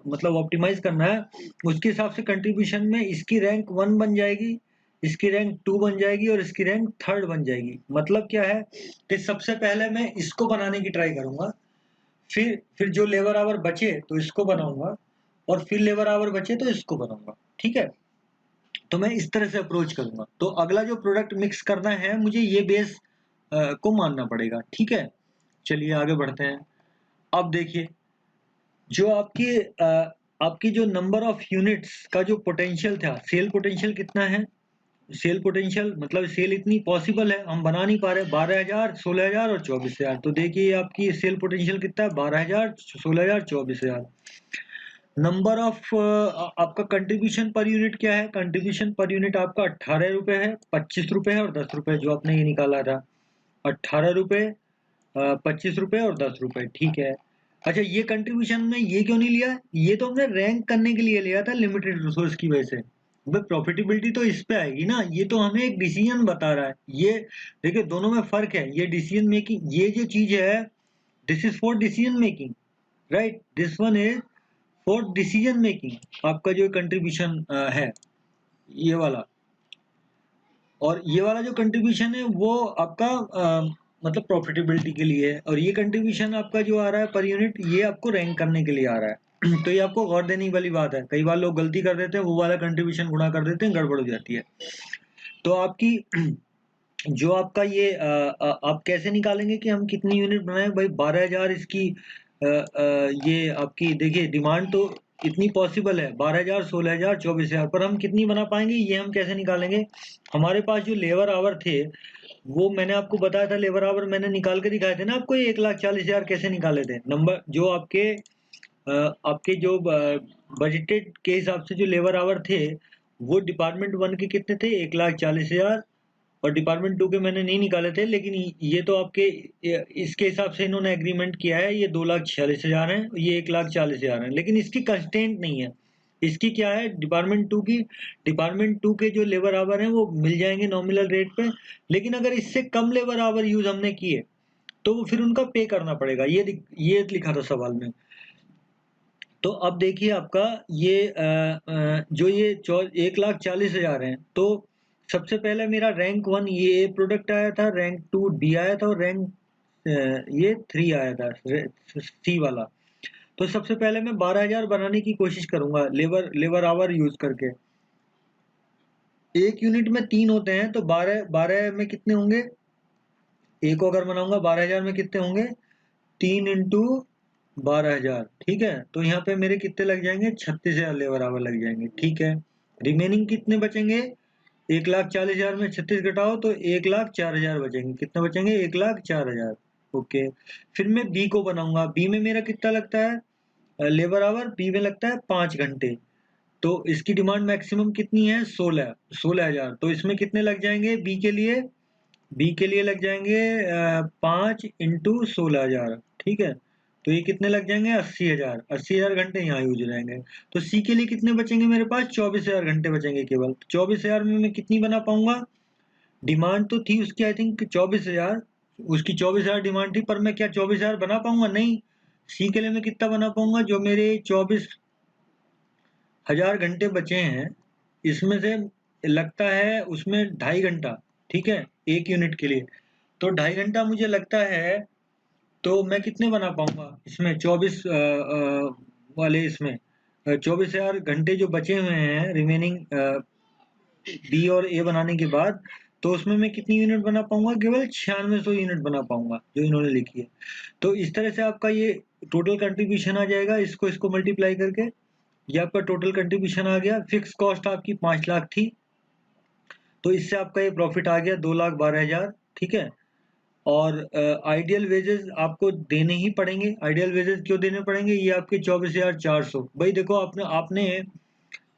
मतलब ऑप्टिमाइज करना है, उसके हिसाब से कंट्रीब्यूशन में इसकी रैंक 1 बन जाएगी, इसकी रैंक 2 बन जाएगी और इसकी रैंक 3rd बन जाएगी। मतलब क्या है कि सबसे पहले मैं इसको बनाने की ट्राई करूंगा, फिर जो लेबर आवर बचे तो इसको बनाऊंगा, और फिर लेबर आवर बचे तो इसको बनाऊंगा, ठीक है। तो मैं इस तरह से अप्रोच करूंगा। तो अगला जो प्रोडक्ट मिक्स करना है मुझे ये बेस को मानना पड़ेगा, ठीक है। चलिए आगे बढ़ते हैं। अब देखिए जो आपकी जो नंबर ऑफ यूनिट्स का जो पोटेंशियल था, सेल पोटेंशियल कितना है, सेल पोटेंशियल मतलब सेल इतनी पॉसिबल है, हम बना नहीं पा रहे, 12,000, 16,000 और 24,000। तो देखिए आपकी सेल पोटेंशियल कितना है, 12,000, 16,000, 24,000। नंबर ऑफ आपका कंट्रीब्यूशन पर यूनिट क्या है, कंट्रीब्यूशन पर यूनिट आपका 18 रुपए है, 25 रुपए है और 10 रुपए, जो आपने ये निकाला था, 18 रुपए, 25 रुपए और 10 रुपए, ठीक है। अच्छा ये कंट्रीब्यूशन में ये क्यों नहीं लिया, ये तो हमने रैंक करने के लिए लिया था लिमिटेड रिसोर्स की वजह से, भाई प्रॉफिटेबिलिटी तो इस पे आएगी ना, ये तो हमें एक डिसीजन बता रहा है। ये देखिए दोनों में फर्क है। ये डिसीजन मेकिंग, ये जो चीज है this is for decision making, right, this one is for decision making. आपका जो कंट्रीब्यूशन है ये वाला, और ये वाला जो कंट्रीब्यूशन है वो आपका मतलब प्रॉफिटेबिलिटी के लिए है, और ये कंट्रीब्यूशन आपका जो आ रहा है पर यूनिट, ये आपको रैंक करने के लिए आ रहा है। तो ये आपको गौर देने वाली बात है। कई बार लोग गलती कर देते हैं, वो वाला कंट्रीब्यूशन गुणा कर देते हैं, गड़बड़ हो जाती है। तो आपकी जो आपका ये आप कैसे निकालेंगे कि हम कितनी यूनिट बनाए भाई? 12,000 इसकी ये आपकी देखिए डिमांड तो इतनी पॉसिबल है, 12,000, 16,000, 24,000, पर हम कितनी बना पाएंगे ये हम कैसे निकालेंगे? हमारे पास जो लेबर आवर थे वो मैंने आपको बताया था, लेबर आवर मैंने निकाल के दिखाए थे ना आपको, 1,40,000 कैसे निकाले थे। नंबर जो आपके जो बजटेड के हिसाब से जो लेबर आवर थे वो डिपार्टमेंट वन के कितने थे? 1,40,000। और डिपार्टमेंट टू के मैंने नहीं निकाले थे, लेकिन ये तो आपके इसके हिसाब से इन्होंने एग्रीमेंट किया है, ये 2,46,000 है, ये 1,40,000 है, लेकिन इसकी कंस्टेंट नहीं है। इसकी क्या है डिपार्टमेंट टू की? डिपार्टमेंट टू के जो लेबर आवर हैं वो मिल जाएंगे नॉमिनल रेट पे, लेकिन अगर इससे कम लेबर आवर यूज हमने किए तो वो फिर उनका पे करना पड़ेगा। ये लिखा था सवाल में। तो अब देखिए आपका ये जो ये 1,40,000 है, तो सबसे पहले मेरा रैंक वन ये प्रोडक्ट आया था, रैंक टू डी आया था, और रैंक ये थ्री आया था सी वाला। तो सबसे पहले मैं 12,000 बनाने की कोशिश करूंगा लेबर लेबर आवर यूज करके। एक यूनिट में 3 होते हैं, तो 12 12 में कितने होंगे? एक को अगर बनाऊंगा 12,000 में कितने होंगे? 3 × 12,000, ठीक है। तो यहाँ पे मेरे कितने लग जाएंगे? 36,000 लेबर आवर लग जाएंगे, ठीक है। रिमेनिंग कितने बचेंगे? 1,40,000 में 36 घटाओ तो 1,04,000 बचेंगे। कितने बचेंगे? 1,04,000। ओके। फिर मैं बी को बनाऊंगा। बी में मेरा कितना लगता है लेबर आवर? बी में लगता है 5 घंटे। तो इसकी डिमांड मैक्सिमम कितनी है? 16,000। तो इसमें कितने लग जाएंगे बी के लिए? बी के लिए लग जाएंगे 5 × 16,000, ठीक है। तो ये कितने लग जाएंगे? 80,000। 80,000 घंटे यहाँ यूज हो जाएंगे। तो सी के लिए कितने बचेंगे मेरे पास? 24,000 घंटे बचेंगे केवल। 24,000 में मैं कितनी बना पाऊंगा? डिमांड तो थी उसकी आई थिंक 24,000, उसकी 24,000 डिमांड थी, पर मैं क्या 24,000 बना पाऊंगा? नहीं। सी के लिए मैं कितना बना पाऊंगा? जो मेरे 24,000 घंटे बचे हैं, इसमें से लगता है उसमें 2.5 घंटा, ठीक है, एक यूनिट के लिए। तो 2.5 घंटा मुझे लगता है। तो मैं कितने बना पाऊंगा इसमें? 24 वाले इसमें 24,000 घंटे जो बचे हुए हैं रिमेनिंग बी और ए बनाने के बाद, तो उसमें मैं कितनी यूनिट बना पाऊंगा? केवल 9600 यूनिट बना पाऊंगा जो इन्होंने लिखी है। तो इस तरह से आपका ये टोटल कंट्रीब्यूशन आ जाएगा, इसको इसको मल्टीप्लाई करके ये आपका टोटल कंट्रीब्यूशन आ गया। फिक्स कॉस्ट आपकी 5 लाख थी, तो इससे आपका ये प्रॉफिट आ गया 2,12,000, ठीक है। और आइडियल वेजेस आपको देने ही पड़ेंगे। आइडियल वेजेस क्यों देने पड़ेंगे? ये आपके 24,400। भाई देखो आपने आपने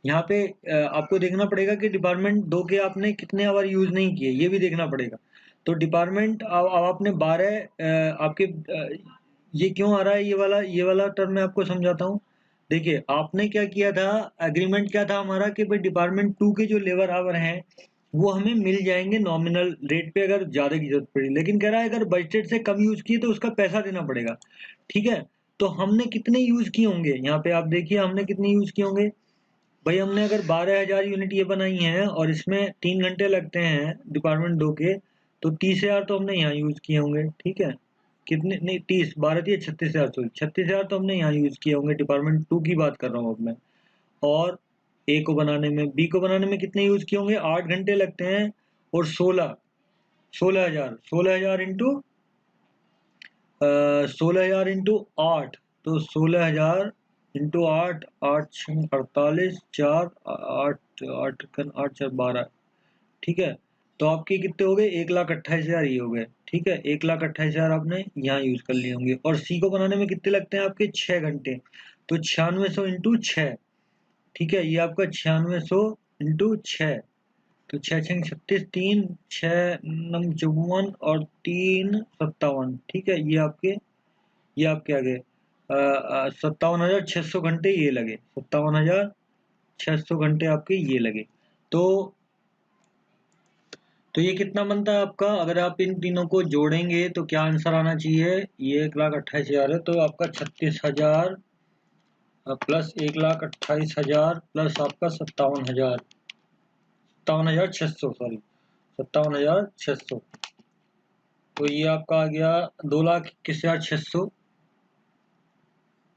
यहाँ पे आपको देखना पड़ेगा कि डिपार्टमेंट दो के आपने कितने आवर यूज नहीं किए, ये भी देखना पड़ेगा। तो डिपार्टमेंट अब आपने 12 आपके ये क्यों आ रहा है? ये वाला टर्म मैं आपको समझाता हूँ। देखिए आपने क्या किया था, एग्रीमेंट क्या था हमारा कि भाई डिपार्टमेंट टू के जो लेबर आवर हैं वो हमें मिल जाएंगे नॉमिनल रेट पे अगर ज्यादा की जरूरत पड़ी, लेकिन कह रहा है अगर बजटेड से कम यूज किए तो उसका पैसा देना पड़ेगा, ठीक है। तो हमने कितने यूज किए होंगे? यहाँ पे आप देखिए हमने कितने यूज किए होंगे। भाई हमने अगर 12,000 यूनिट ये बनाई हैं और इसमें 3 घंटे लगते हैं डिपार्टमेंट दो के, तो 30,000 तो हमने यहाँ यूज किए होंगे, ठीक है। कितने? नहीं, 30 12 दिए 36,000, सॉरी 36,000 तो हमने यहाँ यूज किए होंगे। डिपार्टमेंट टू की बात कर रहा हूँ अब मैं। और ए को बनाने में, बी को बनाने में कितने यूज किए होंगे? 8 घंटे लगते हैं। और 16,000 इंटू 8, तो 16,000 इंटू 8, 8×6 = 48, 4 8 8 8 4 12, ठीक है। तो आपके कितने हो गए? 1,28,000 ये हो गए, ठीक है। 1,28,000 आपने यहाँ यूज कर लिए होंगे। और सी को बनाने में कितने लगते हैं आपके? 6 घंटे। तो 9600 इंटू 6, ठीक है। ये आपका 9600 इंटू 6, तो 6×6 = 36, 3 6×9 = 54 और 3 57, ठीक है। ये आपके आ गए 57,600 घंटे ये लगे, 57,600 600 घंटे आपके ये लगे। तो ये कितना बनता है आपका? अगर आप इन तीनों को जोड़ेंगे तो क्या आंसर आना चाहिए? ये 1,28,000 है, तो आपका 36,000 प्लस 1,28,000 प्लस आपका 57,000, 57,600, सॉरी 57,600। तो ये आपका आ गया 2,21,600,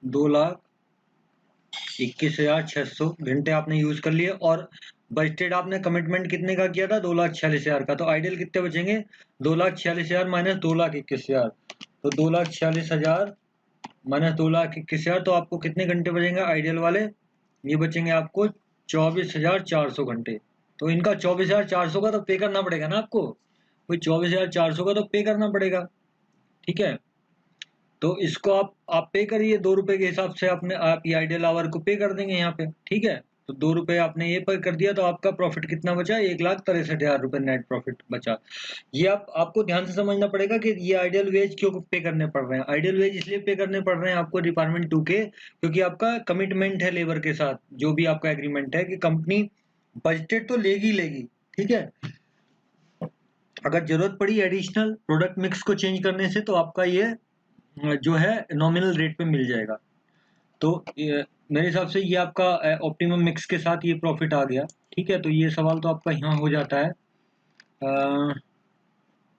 2,21,600 घंटे आपने यूज कर लिए। और बजटेड आपने कमिटमेंट कितने का किया था? 2,46,000 का। तो आइडियल कितने बचेंगे? 2,46,000 माइनस 2,21,000, तो 2,46,000 माइनस 2,21,000, तो आपको कितने घंटे बचेंगे आइडियल वाले? ये बचेंगे आपको 24,400 घंटे। तो इनका 24,400 का तो पे करना पड़ेगा ना आपको, कोई 24,400 का तो पे करना पड़ेगा, ठीक है। तो इसको आप पे करिए, 2 रुपए के हिसाब से आपने आप ये आइडियल आवर को पे कर देंगे यहाँ पे, ठीक है। तो 2 रुपए आपने ये पे कर दिया, तो आपका प्रॉफिट कितना बचा? 1,63,000 रुपए नेट प्रॉफिट बचा। ये आपको ध्यान से समझना पड़ेगा कि ये आइडियल वेज क्यों पे करने पड़ रहे हैं। आइडियल वेज इसलिए पे करने पड़ रहे हैं आपको डिपार्टमेंट 2 के, क्योंकि आपका कमिटमेंट है लेबर के साथ, जो भी आपका एग्रीमेंट है कि कंपनी बजटेड तो लेगी, ठीक है। अगर जरूरत पड़ी एडिशनल प्रोडक्ट मिक्स को चेंज करने से, तो आपका ये जो है नॉमिनल रेट पे मिल जाएगा। तो मेरे हिसाब से ये आपका ऑप्टिमम मिक्स के साथ ये प्रॉफिट आ गया, ठीक है। तो ये सवाल तो आपका यहाँ हो जाता है,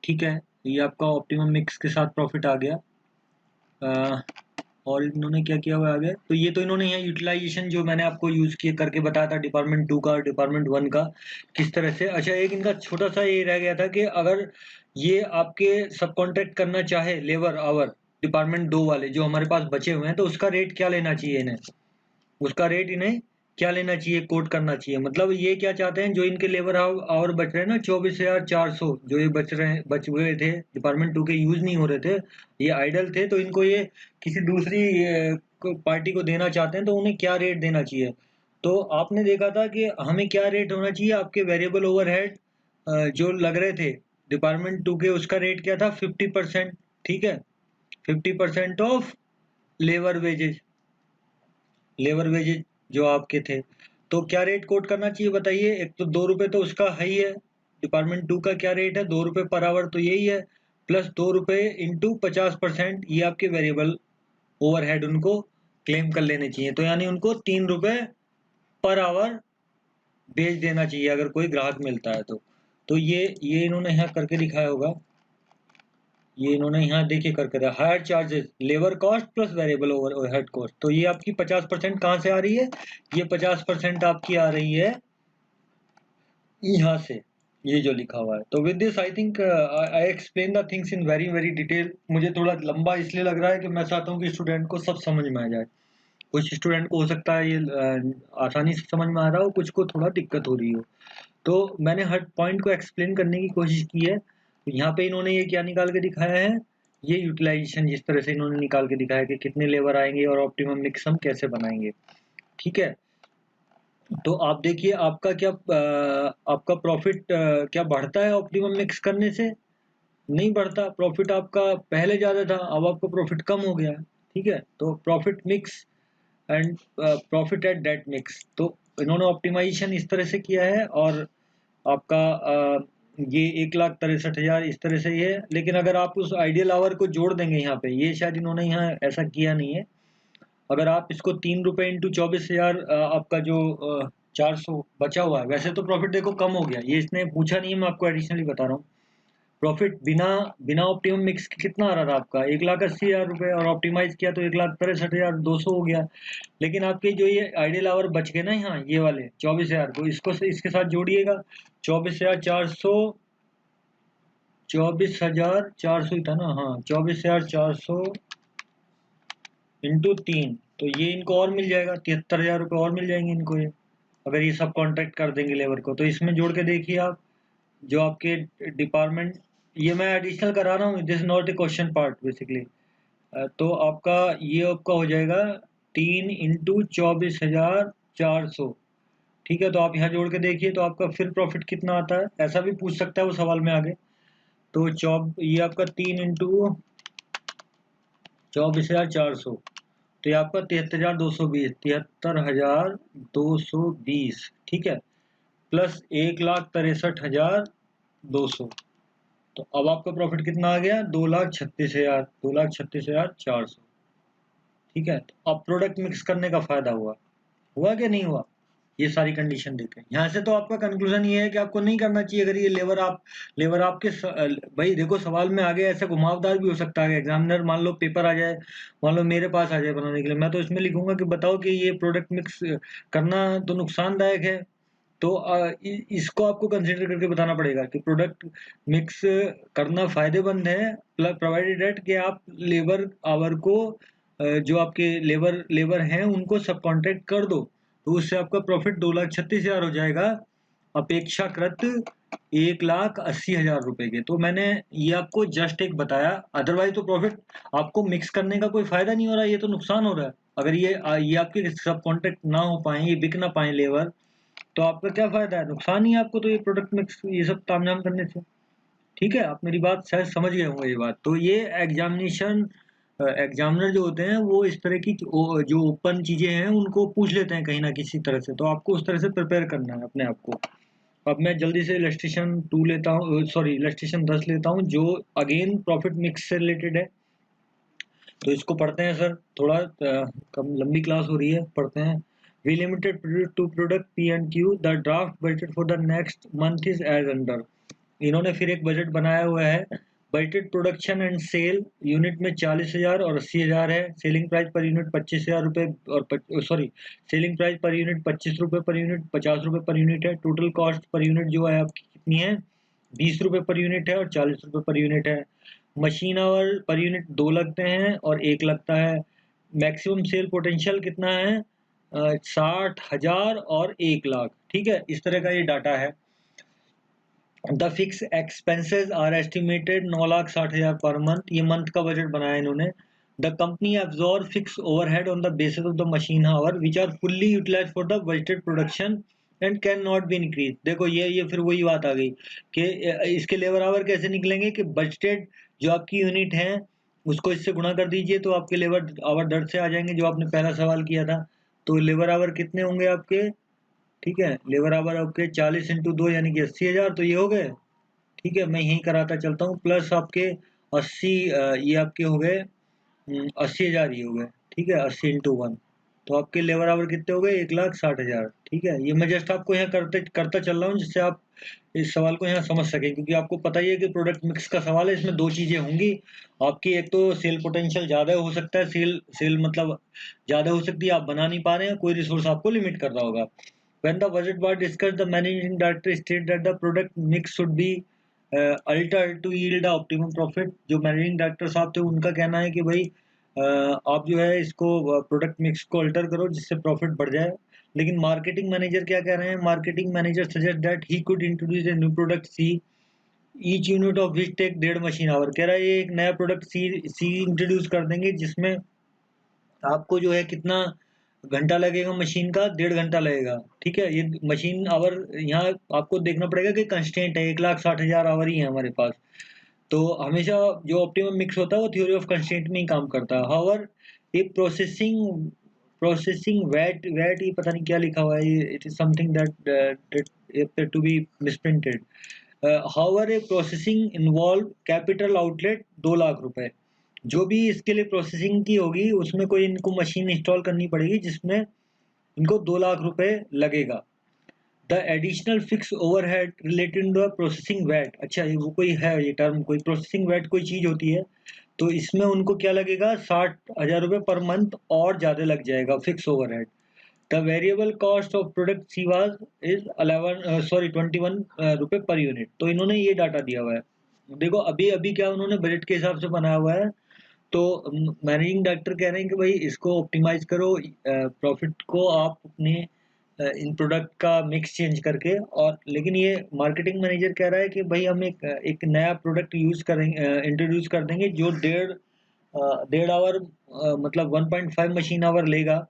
ठीक है। ये आपका ऑप्टिमम मिक्स के साथ प्रॉफिट आ गया। और इन्होंने क्या किया हुआ आगे? तो ये तो इन्होंने यहाँ यूटिलाइजेशन जो मैंने आपको यूज किए करके बताया था डिपार्टमेंट 2 का और डिपार्टमेंट 1 का किस तरह से। अच्छा, एक इनका छोटा सा ये रह गया था कि अगर ये आपके सब कॉन्ट्रैक्ट करना चाहे लेबर आवर डिपार्टमेंट 2 वाले जो हमारे पास बचे हुए हैं, तो उसका रेट क्या लेना चाहिए इन्हें? उसका रेट इन्हें क्या लेना चाहिए, कोट करना चाहिए। मतलब ये क्या चाहते हैं, जो इनके लेबर आवर बच रहे हैं ना 24,400, जो ये बच हुए थे डिपार्टमेंट 2 के, यूज नहीं हो रहे थे, ये आइडल थे, तो इनको ये किसी दूसरी पार्टी को देना चाहते हैं, तो उन्हें क्या रेट देना चाहिए? तो आपने देखा था कि हमें क्या रेट होना चाहिए, आपके वेरिएबल ओवरहेड जो लग रहे थे डिपार्टमेंट 2 के, उसका रेट क्या था? 50%, ठीक है। 50% of labour wages, labour wages जो आपके थे। तो क्या रेट कोट करना चाहिए बताइए? एक तो 2 रुपए तो उसका है ही है, डिपार्टमेंट 2 का क्या रेट है? 2 रुपए पर आवर, तो यही है, प्लस 2 रुपए इंटू 50%, ये आपके वेरिएबल ओवरहेड उनको क्लेम कर लेने चाहिए। तो यानी उनको 3 रुपए पर आवर बेच देना चाहिए अगर कोई ग्राहक मिलता है तो ये इन्होंने यहाँ करके दिखाया होगा, ये इन्होंने यहाँ देखिए करके दिया, higher charges labour cost plus variable overhead cost. तो ये आपकी 50% कहाँ से आ रही है? ये 50% आपकी आ रही है यहाँ से, ये जो लिखा हुआ है। तो with this I think I explain the things in very very detail. मुझे थोड़ा लंबा इसलिए लग रहा है कि मैं चाहता हूँ कि स्टूडेंट को सब समझ में आ जाए। कुछ स्टूडेंट को हो सकता है ये आसानी से समझ में आ रहा हो, कुछ को थोड़ा दिक्कत हो रही हो। तो मैंने हर पॉइंट को एक्सप्लेन करने की कोशिश की है। तो यहाँ पे इन्होंने ये क्या निकाल के दिखाया है? ये यूटिलाइजेशन जिस तरह से इन्होंने निकाल के दिखाया कि कितने लेबर आएंगे और ऑप्टिमम मिक्स हम कैसे बनाएंगे, ठीक है। तो आप देखिए आपका क्या आपका प्रॉफिट क्या बढ़ता है ऑप्टिमम मिक्स करने से? नहीं बढ़ता। प्रॉफिट आपका पहले ज़्यादा था, अब आपका प्रॉफिट कम हो गया, ठीक है। तो profit mix and profit at that mix, तो इन्होंने ऑप्टिमाइजेशन इस तरह से किया है। और आपका ये 1,63,000 इस तरह से ये है। लेकिन अगर आप उस आइडियल आवर को जोड़ देंगे यहाँ पे, ये शायद इन्होंने यहाँ ऐसा किया नहीं है। अगर आप इसको 3 रुपए इंटू 24,000 आपका जो 400 बचा हुआ है, वैसे तो प्रॉफिट देखो कम हो गया, ये इसने पूछा नहीं है, मैं आपको एडिशनली बता रहा हूँ। प्रॉफिट बिना बिना ऑप्टिमम मिक्स के कितना आ रहा था आपका? 1,80,000 रुपए, और ऑप्टिमाइज किया तो 1,63,200 हो गया। लेकिन आपके जो ये आइडियल आवर बच गए ना यहाँ, ये वाले 24,000 को इसको इसके साथ जोड़िएगा। 24,400, 24,400 ही था ना, हाँ 24,400 इंटू 3, तो ये इनको और मिल जाएगा 73,000 रुपये और मिल जाएंगे इनको, ये अगर ये सब कॉन्ट्रैक्ट कर देंगे लेबर को। तो इसमें जोड़ के देखिए आप, जो आपके डिपार्टमेंट, ये मैं एडिशनल करा रहा हूँ, this not a question part basically. तो आपका ये आपका हो जाएगा 3 इंटू 24,400, ठीक है। तो आप यहाँ जोड़ के देखिए तो आपका फिर प्रॉफिट कितना आता है, ऐसा भी पूछ सकता है वो सवाल में आगे। तो ये आपका 3 इंटू 24,400, तो ये आपका 73,220, 73,220, ठीक है, प्लस 1,63,200। तो अब आपका प्रॉफिट कितना आ गया? 2,36,000, 2,36,400। ठीक है, तो अब प्रोडक्ट मिक्स करने का फायदा हुआ, हुआ कि नहीं हुआ? ये सारी कंडीशन देखें। यहाँ से तो आपका कंक्लूजन ये है कि आपको नहीं करना चाहिए अगर ये लेबर आपके भाई देखो, सवाल में आगे ऐसा घुमावदार भी हो सकता है। एग्जामिनर मान लो पेपर आ जाए, मान लो मेरे पास आ जाए बनाने के लिए, मैं तो इसमें लिखूंगा कि बताओ कि ये प्रोडक्ट मिक्स करना तो नुकसानदायक है। तो इसको आपको कंसिडर करके बताना पड़ेगा कि प्रोडक्ट मिक्स करना फायदेमंद है, प्रोवाइडेड दैट कि आप लेबर आवर को जो आपके लेबर हैं उनको सब कॉन्ट्रैक्ट कर दो, तो उससे आपका प्रॉफिट 2,36,000 हो जाएगा, अपेक्षाकृत 1,80,000 रुपए के। तो मैंने ये आपको जस्ट एक बताया, अदरवाइज तो प्रॉफिट आपको मिक्स करने का कोई फायदा नहीं हो रहा, ये तो नुकसान हो रहा है। अगर ये आपके सब कॉन्ट्रैक्ट ना हो पाए, ये बिक ना पाए लेबर, तो आपका क्या फायदा है? नुकसान ही है आपको तो ये प्रोडक्ट मिक्स ये सब तामझाम करने से। ठीक है, आप मेरी बात शायद समझ गए होंगे ये बात। तो ये एग्जामिनर जो होते हैं वो इस तरह की जो ओपन चीजें हैं उनको पूछ लेते हैं कहीं ना किसी तरह से, तो आपको उस तरह से प्रिपेयर करना है अपने आप को। अब मैं जल्दी से इलस्ट्रेशन 2 लेता हूँ, सॉरी इलस्ट्रेशन 10 लेता हूँ, जो अगेन प्रॉफिट मिक्स से रिलेटेड है। तो इसको पढ़ते हैं सर, थोड़ा कम लंबी क्लास हो रही है, पढ़ते हैं। V limited to product P and Q, the draft budget for the next month is as under. इन्होंने फिर एक बजट बनाया हुआ है। Budgeted production and sale unit में 40,000 और 80,000 है। सेलिंग प्राइस पर यूनिट 25,000 रुपये और sorry selling price per unit 25 रुपये पर यूनिट, 50 रुपये पर यूनिट है। टोटल कॉस्ट पर यूनिट जो है आपकी कितनी है? 20 रुपये पर यूनिट है और 40 रुपये पर यूनिट है। मशीन आवर पर यूनिट 2 लगते हैं और 1 लगता है। मैक्सिमम सेल पोटेंशियल कितना है? 60,000 और 1 लाख। ठीक है, इस तरह का ये डाटा है। The fix expenses are estimated 9,60,000 per month, ये मंथ का बजट बनाया इन्होंने। The company absorb fix overhead on the basis of the machine hour which are fully utilise for the budgeted production and can not be increase. देखो ये फिर वही बात आ गई कि इसके लेबर आवर कैसे निकलेंगे कि बजटेड जो आपकी यूनिट है उसको इससे गुणा कर दीजिए तो आपके लेबर आवर दर से आ जाएंगे, जो आपने पहला सवाल किया था। तो लेबर आवर कितने होंगे आपके? ठीक है, लेबर आवर आपके 40 इंटू 2 यानी कि 80,000, तो ये हो गए। ठीक है, मैं यहीं कराता चलता हूँ, प्लस आपके 80 ये आपके हो गए 80,000 ये हो गए। ठीक है, 80 इंटू 1, तो आपके लेबर आवर कितने हो गए? 1,60,000। ठीक है, ये मैं जस्ट आपको यहाँ करता चल रहा हूँ जिससे आप इस सवाल को यहाँ समझ सकें, क्योंकि आपको पता ही है कि प्रोडक्ट मिक्स का सवाल है, इसमें दो चीजें होंगी आपकी। एक तो सेल पोटेंशियल ज्यादा हो सकता है, सेल मतलब ज्यादा हो सकती है, आप बना नहीं पा रहे हैं, कोई रिसोर्स आपको लिमिट कर रहा होगा। When the budget was discussed, the managing director stated that the product mix should be altered to yield the optimum profit। जो मैनेजिंग डायरेक्टर साहब थे उनका कहना है कि भाई आप जो है इसको प्रोडक्ट मिक्स को अल्टर करो जिससे प्रॉफिट बढ़ जाए। लेकिन मार्केटिंग मैनेजर क्या कह रहे हैं? Marketing manager suggest that he could introduce a new product C, each unit of which take 1.5 machine hour. कह रहा है ये एक नया प्रोडक्ट सी इंट्रोड्यूस कर देंगे जिसमें आपको जो है कितना घंटा लगेगा? मशीन का 1.5 घंटा लगेगा। ठीक है, ये मशीन आवर यहाँ आपको देखना पड़ेगा कि कंस्टेंट है, 1,60,000 आवर ही है हमारे पास। तो हमेशा जो ऑप्टिमम मिक्स होता है वो थ्योरी ऑफ कंस्टेंट में ही काम करता है। हाउएवर ये प्रोसेसिंग वैट ये पता नहीं क्या लिखा हुआ है, it is something that to be misprinted. However a processing involve capital outlet 2 lakh रुपए। जो भी इसके लिए प्रोसेसिंग की होगी उसमें कोई इनको मशीन इंस्टॉल करनी पड़ेगी जिसमें इनको 2 लाख रुपए लगेगा। The additional fix overhead related to processing vat, अच्छा ये वो कोई है ये टर्म, कोई प्रोसेसिंग वैट कोई चीज होती है, तो इसमें उनको क्या लगेगा? 60,000 रुपये पर मंथ और ज्यादा लग जाएगा fix overhead. The variable cost of product she was is 21 रुपये पर यूनिट। तो इन्होंने ये डाटा दिया हुआ है। देखो अभी अभी क्या उन्होंने बजट के हिसाब से बनाया हुआ है, तो मैनेजिंग डायरेक्टर कह रहे हैं कि भाई इसको ऑप्टिमाइज करो, प्रॉफिट को आप अपने इन प्रोडक्ट का मिक्स चेंज करके। और लेकिन ये मार्केटिंग मैनेजर कह रहा है कि भाई हम एक नया प्रोडक्ट यूज करेंगे, इंट्रोड्यूस कर देंगे जो 1.5 आवर मतलब 1.5 मशीन आवर लेगा।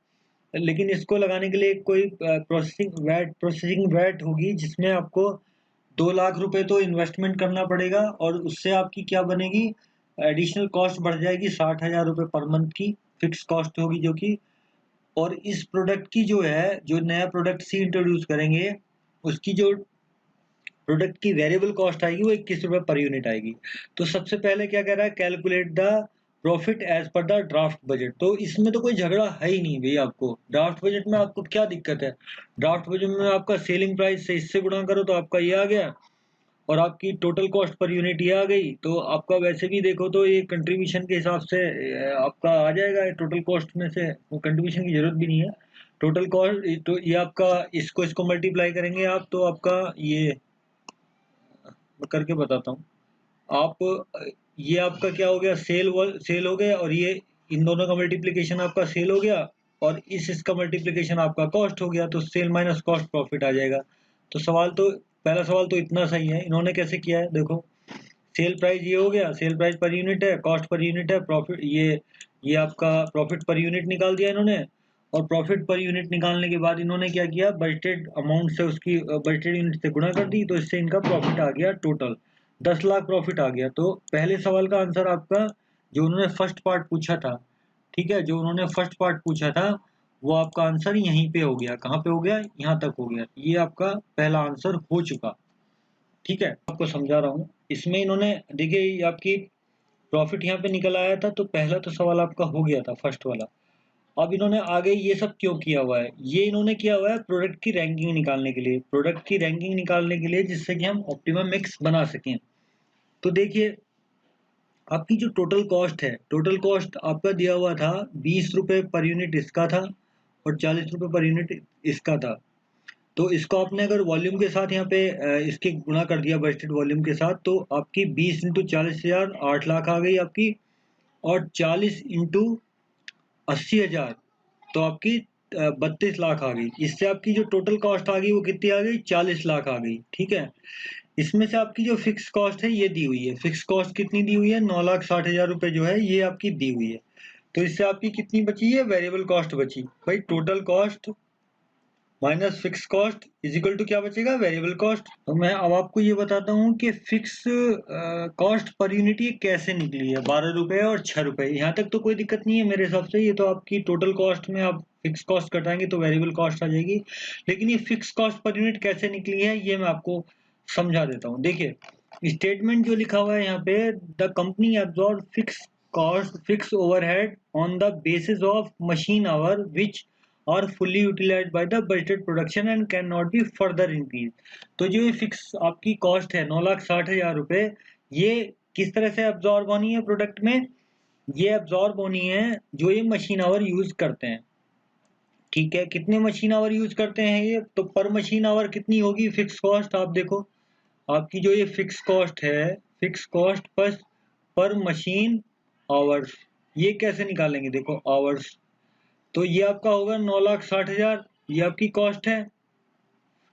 लेकिन इसको लगाने के लिए कोई प्रोसेसिंग वैट होगी जिसमें आपको 2 लाख रुपए तो इन्वेस्टमेंट करना पड़ेगा और उससे आपकी क्या बनेगी? एडिशनल कॉस्ट बढ़ जाएगी 60,000 रुपये पर मंथ की। फिक्स कॉस्ट होगी जो कि, और इस प्रोडक्ट की जो है, जो नया प्रोडक्ट सी इंट्रोड्यूस करेंगे उसकी जो प्रोडक्ट की वेरिएबल कॉस्ट आएगी वो 21 रुपए पर यूनिट आएगी। तो सबसे पहले क्या कह रहा है, calculate the profit as per the draft budget. तो इसमें तो कोई झगड़ा है ही नहीं भैया, आपको ड्राफ्ट बजट में आपको क्या दिक्कत है? ड्राफ्ट बजट में आपका सेलिंग प्राइस से इससे गुणा करो तो आपका ये आ गया, और आपकी टोटल कॉस्ट पर यूनिट ये आ गई। तो आपका वैसे भी देखो तो ये कंट्रीब्यूशन के हिसाब से आपका आ जाएगा टोटल कॉस्ट में से, वो कंट्रीब्यूशन की जरूरत भी नहीं है। टोटल कॉस्ट तो ये आपका, इसको मल्टीप्लाई करेंगे आप तो आपका ये, मैं करके बताता हूँ। आप ये आपका क्या हो गया, सेल हो गया, और ये इन दोनों का मल्टीप्लिकेशन आपका सेल हो गया, और इसका मल्टीप्लिकेशन आपका कॉस्ट हो गया, तो सेल माइनस कॉस्ट प्रॉफिट आ जाएगा। तो सवाल तो, पहला सवाल तो इतना सही है। इन्होंने कैसे किया है देखो, सेल प्राइस ये हो गया, सेल प्राइस पर यूनिट है, कॉस्ट पर यूनिट है, प्रॉफिट ये आपका प्रॉफिट पर यूनिट निकाल दिया इन्होंने। और प्रॉफिट पर यूनिट निकालने के बाद इन्होंने क्या किया, बजटेड अमाउंट से उसकी बजटेड यूनिट से गुणा कर दी, तो इससे इनका प्रॉफिट आ गया टोटल 10 लाख प्रॉफिट आ गया। तो पहले सवाल का आंसर आपका, जो उन्होंने फर्स्ट पार्ट पूछा था, ठीक है, जो उन्होंने फर्स्ट पार्ट पूछा था वो आपका आंसर यहीं पे हो गया। कहाँ पे हो गया? यहाँ तक हो गया। ये आपका पहला आंसर हो चुका। ठीक है, आपको समझा रहा हूँ। इसमें इन्होंने देखिए, ये आपकी प्रॉफिट यहाँ पे निकल आया था, तो पहला तो सवाल आपका हो गया था फर्स्ट वाला। अब इन्होंने आगे ये सब क्यों किया हुआ है? ये इन्होंने किया हुआ है प्रोडक्ट की रैंकिंग निकालने के लिए, प्रोडक्ट की रैंकिंग निकालने के लिए, जिससे कि हम ऑप्टिमम मिक्स बना सकें। तो देखिए, आपकी जो टोटल कॉस्ट है, टोटल कॉस्ट आपका दिया हुआ था 20 रुपए पर यूनिट इसका था, और 40 रुपए पर यूनिट इसका था। तो इसको आपने अगर वॉल्यूम के साथ यहाँ पे इसके गुणा कर दिया बजटेड वॉल्यूम के साथ, तो आपकी 20 इंटू 40,000 8 लाख आ गई आपकी, और 40 इंटू 80,000 तो आपकी 32 लाख आ गई। इससे आपकी जो टोटल कॉस्ट आ गई वो कितनी आ गई? 40 लाख आ गई। ठीक है, इसमें से आपकी जो फिक्स कॉस्ट है ये दी हुई है। फिक्स कॉस्ट कितनी दी हुई है? 9,60,000 रुपए जो है ये आपकी दी हुई है। तो इससे आपकी कितनी बची है? वेरिएबल कॉस्ट बची। भाई total cost minus fix cost is equal to क्या बचेगा? Variable cost. तो मैं अब आपको ये बताता हूँ कि फिक्स कॉस्ट पर यूनिट ये कैसे निकली है, 12 रुपए और 6 रुपए। यहाँ तक तो कोई दिक्कत नहीं है मेरे हिसाब से। ये तो आपकी टोटल कॉस्ट में आप फिक्स कॉस्ट कटाएंगे तो वेरिएबल कॉस्ट आ जाएगी। लेकिन ये फिक्स कॉस्ट पर यूनिट कैसे निकली है ये मैं आपको समझा देता हूँ। देखिए, स्टेटमेंट जो लिखा हुआ है यहाँ पे, the company absorb fix cost fix overhead on the basis of machine hour which are fully utilized by the budgeted production and cannot be further increased। तो जो ये फिक्स आपकी कॉस्ट है 9,60,000 रुपए, ये किस तरह से अब्जॉर्ब होनी है प्रोडक्ट में? ये अब्जॉर्ब होनी है जो ये मशीन आवर यूज करते हैं। ठीक है, कितने मशीन आवर यूज करते हैं ये? तो पर मशीन आवर कितनी होगी फिक्स कॉस्ट? आप देखो, आपकी जो ये फिक्स कॉस्ट है, फिक्स कॉस्ट पर मशीन आवर्स, ये कैसे निकालेंगे? देखो आवर्स, तो ये आपका होगा 9,60,000, ये आपकी कॉस्ट है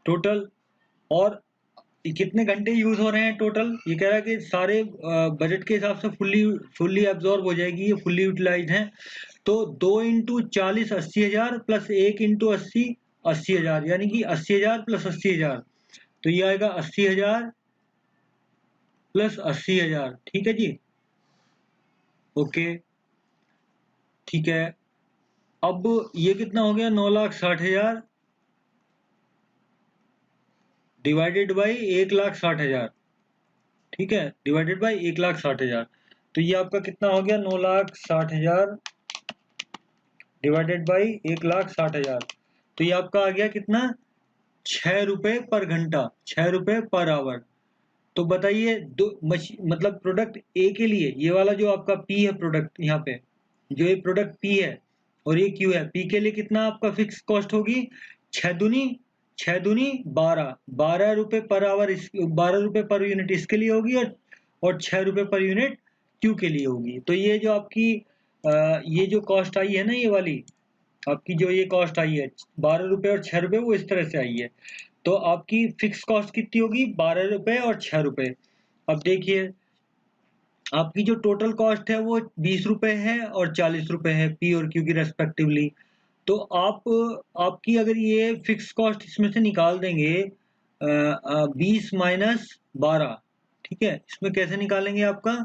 टोटल। और कितने घंटे यूज हो रहे हैं टोटल? ये कह रहा है कि सारे बजट के हिसाब से फुल्ली एब्जॉर्ब हो जाएगी, ये फुल्ली यूटिलाइज है। तो 2 इंटू 40 80,000 प्लस 1 इंटू 80 80,000, यानी कि 80,000 प्लस 80,000, तो ये आएगा 80,000 प्लस 80,000। ठीक है जी, ओके, ठीक है। अब ये कितना हो गया? 9,60,000 डिवाइडेड बाई 1,60,000। ठीक है, डिवाइडेड बाई 1,60,000। तो ये आपका कितना हो गया? 9,60,000 डिवाइडेड बाई 1,60,000। तो ये आपका आ गया कितना? 6 रुपए पर घंटा, 6 रुपए पर आवर। तो बताइए, मतलब प्रोडक्ट ए के लिए ये वाला जो आपका पी है प्रोडक्ट, यहाँ पे जो ये प्रोडक्ट पी है और ये क्यू है, पी के लिए कितना आपका फिक्स कॉस्ट होगी? 6 दूनी 12, 12 रुपए पर आवर, 12 रुपए पर यूनिट इसके लिए होगी, और 6 रुपए पर यूनिट क्यू के लिए होगी। तो ये जो आपकी ये जो कॉस्ट आई है ना, ये वाली आपकी जो ये कॉस्ट आई है 12 रुपए और 6 रुपए, वो इस तरह से आई है। तो आपकी फिक्स कॉस्ट कितनी होगी? 12 रुपए और 6 रुपए। अब देखिए, आपकी जो टोटल कॉस्ट है वो 20 रुपए है और 40 रुपए है, पी और क्यू की रेस्पेक्टिवली। तो आपकी अगर ये फिक्स कॉस्ट इसमें से निकाल देंगे 20 माइनस 12, ठीक है, इसमें कैसे निकालेंगे आपका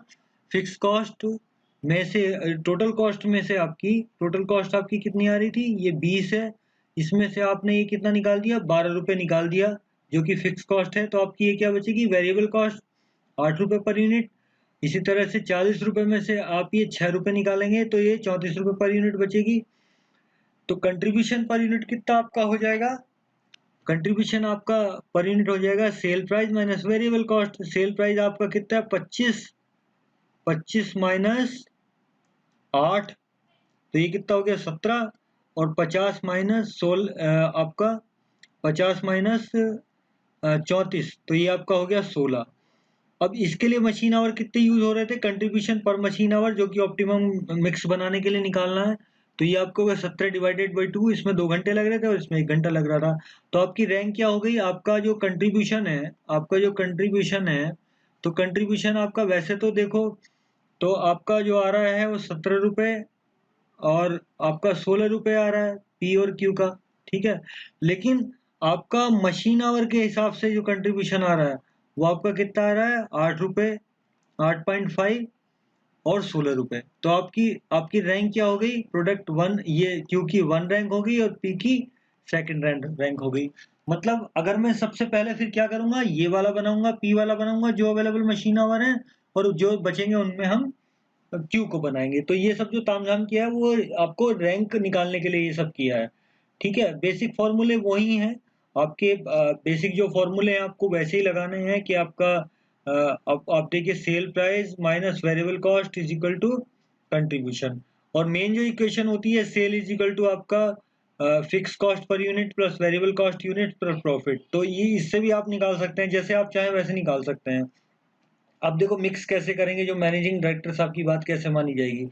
फिक्स कॉस्ट? में से टोटल कॉस्ट में से टोटल कॉस्ट आपकी कितनी आ रही थी, ये 20 है, इसमें से आपने ये कितना निकाल दिया, 12 रुपये निकाल दिया, जो कि फिक्स कॉस्ट है। तो आपकी ये क्या बचेगी, वेरिएबल कॉस्ट 8 रुपये पर यूनिट। इसी तरह से 40 रुपये में से आप ये 6 रुपये निकालेंगे तो ये 34 रुपये पर यूनिट बचेगी। तो कंट्रीब्यूशन पर यूनिट कितना आपका हो जाएगा, कंट्रीब्यूशन आपका पर यूनिट हो जाएगा cell price minus variable cost. Sale price आपका कितना है, 25 माइनस 8, तो ये कितना हो गया, 17, और 50 माइनस 16 आपका 50 माइनस 34, तो ये आपका हो गया 16। अब इसके लिए मशीन आवर कितने यूज हो रहे थे, कंट्रीब्यूशन पर मशीन आवर, जो कि ऑप्टिमम मिक्स बनाने के लिए निकालना है। तो ये आपको 17 डिवाइडेड बाई 2, इसमें 2 घंटे लग रहे थे और इसमें 1 घंटा लग रहा था। तो आपकी रैंक क्या हो गई, आपका जो कंट्रीब्यूशन है, तो कंट्रीब्यूशन आपका वैसे तो देखो, तो आपका जो आ रहा है वो 17 रुपये और आपका 16 रुपये आ रहा है पी और क्यू का, ठीक है। लेकिन आपका मशीन आवर के हिसाब से जो कंट्रीब्यूशन आ रहा है वो आपका कितना आ रहा है, 8 रुपये, 8.5 और 16 रुपये। तो आपकी आपकी रैंक क्या हो गई, प्रोडक्ट 1, ये क्यू की 1 रैंक हो गई और पी की 2nd रैंक हो गई। मतलब अगर मैं सबसे पहले फिर क्या करूंगा, ये वाला बनाऊंगा, पी वाला बनाऊंगा जो अवेलेबल मशीन आवर है, और जो बचेंगे उनमें हम क्यू को बनाएंगे। तो ये सब जो तामझाम किया है वो आपको रैंक निकालने के लिए ये सब किया है, ठीक है। बेसिक फॉर्मूले वही हैं आपके, बेसिक जो फॉर्मूले हैं आपको वैसे ही लगाने हैं कि आपका आप देखिए sale price minus variable cost is equal to contribution, और मेन जो इक्वेशन होती है सेल इज इक्वल टू आपका fix cost per unit plus variable cost unit plus profit. तो ये इससे भी आप निकाल सकते हैं, जैसे आप चाहें वैसे निकाल सकते हैं। अब देखो मिक्स कैसे करेंगे, जो मैनेजिंग डायरेक्टर साहब की बात कैसे मानी जाएगी।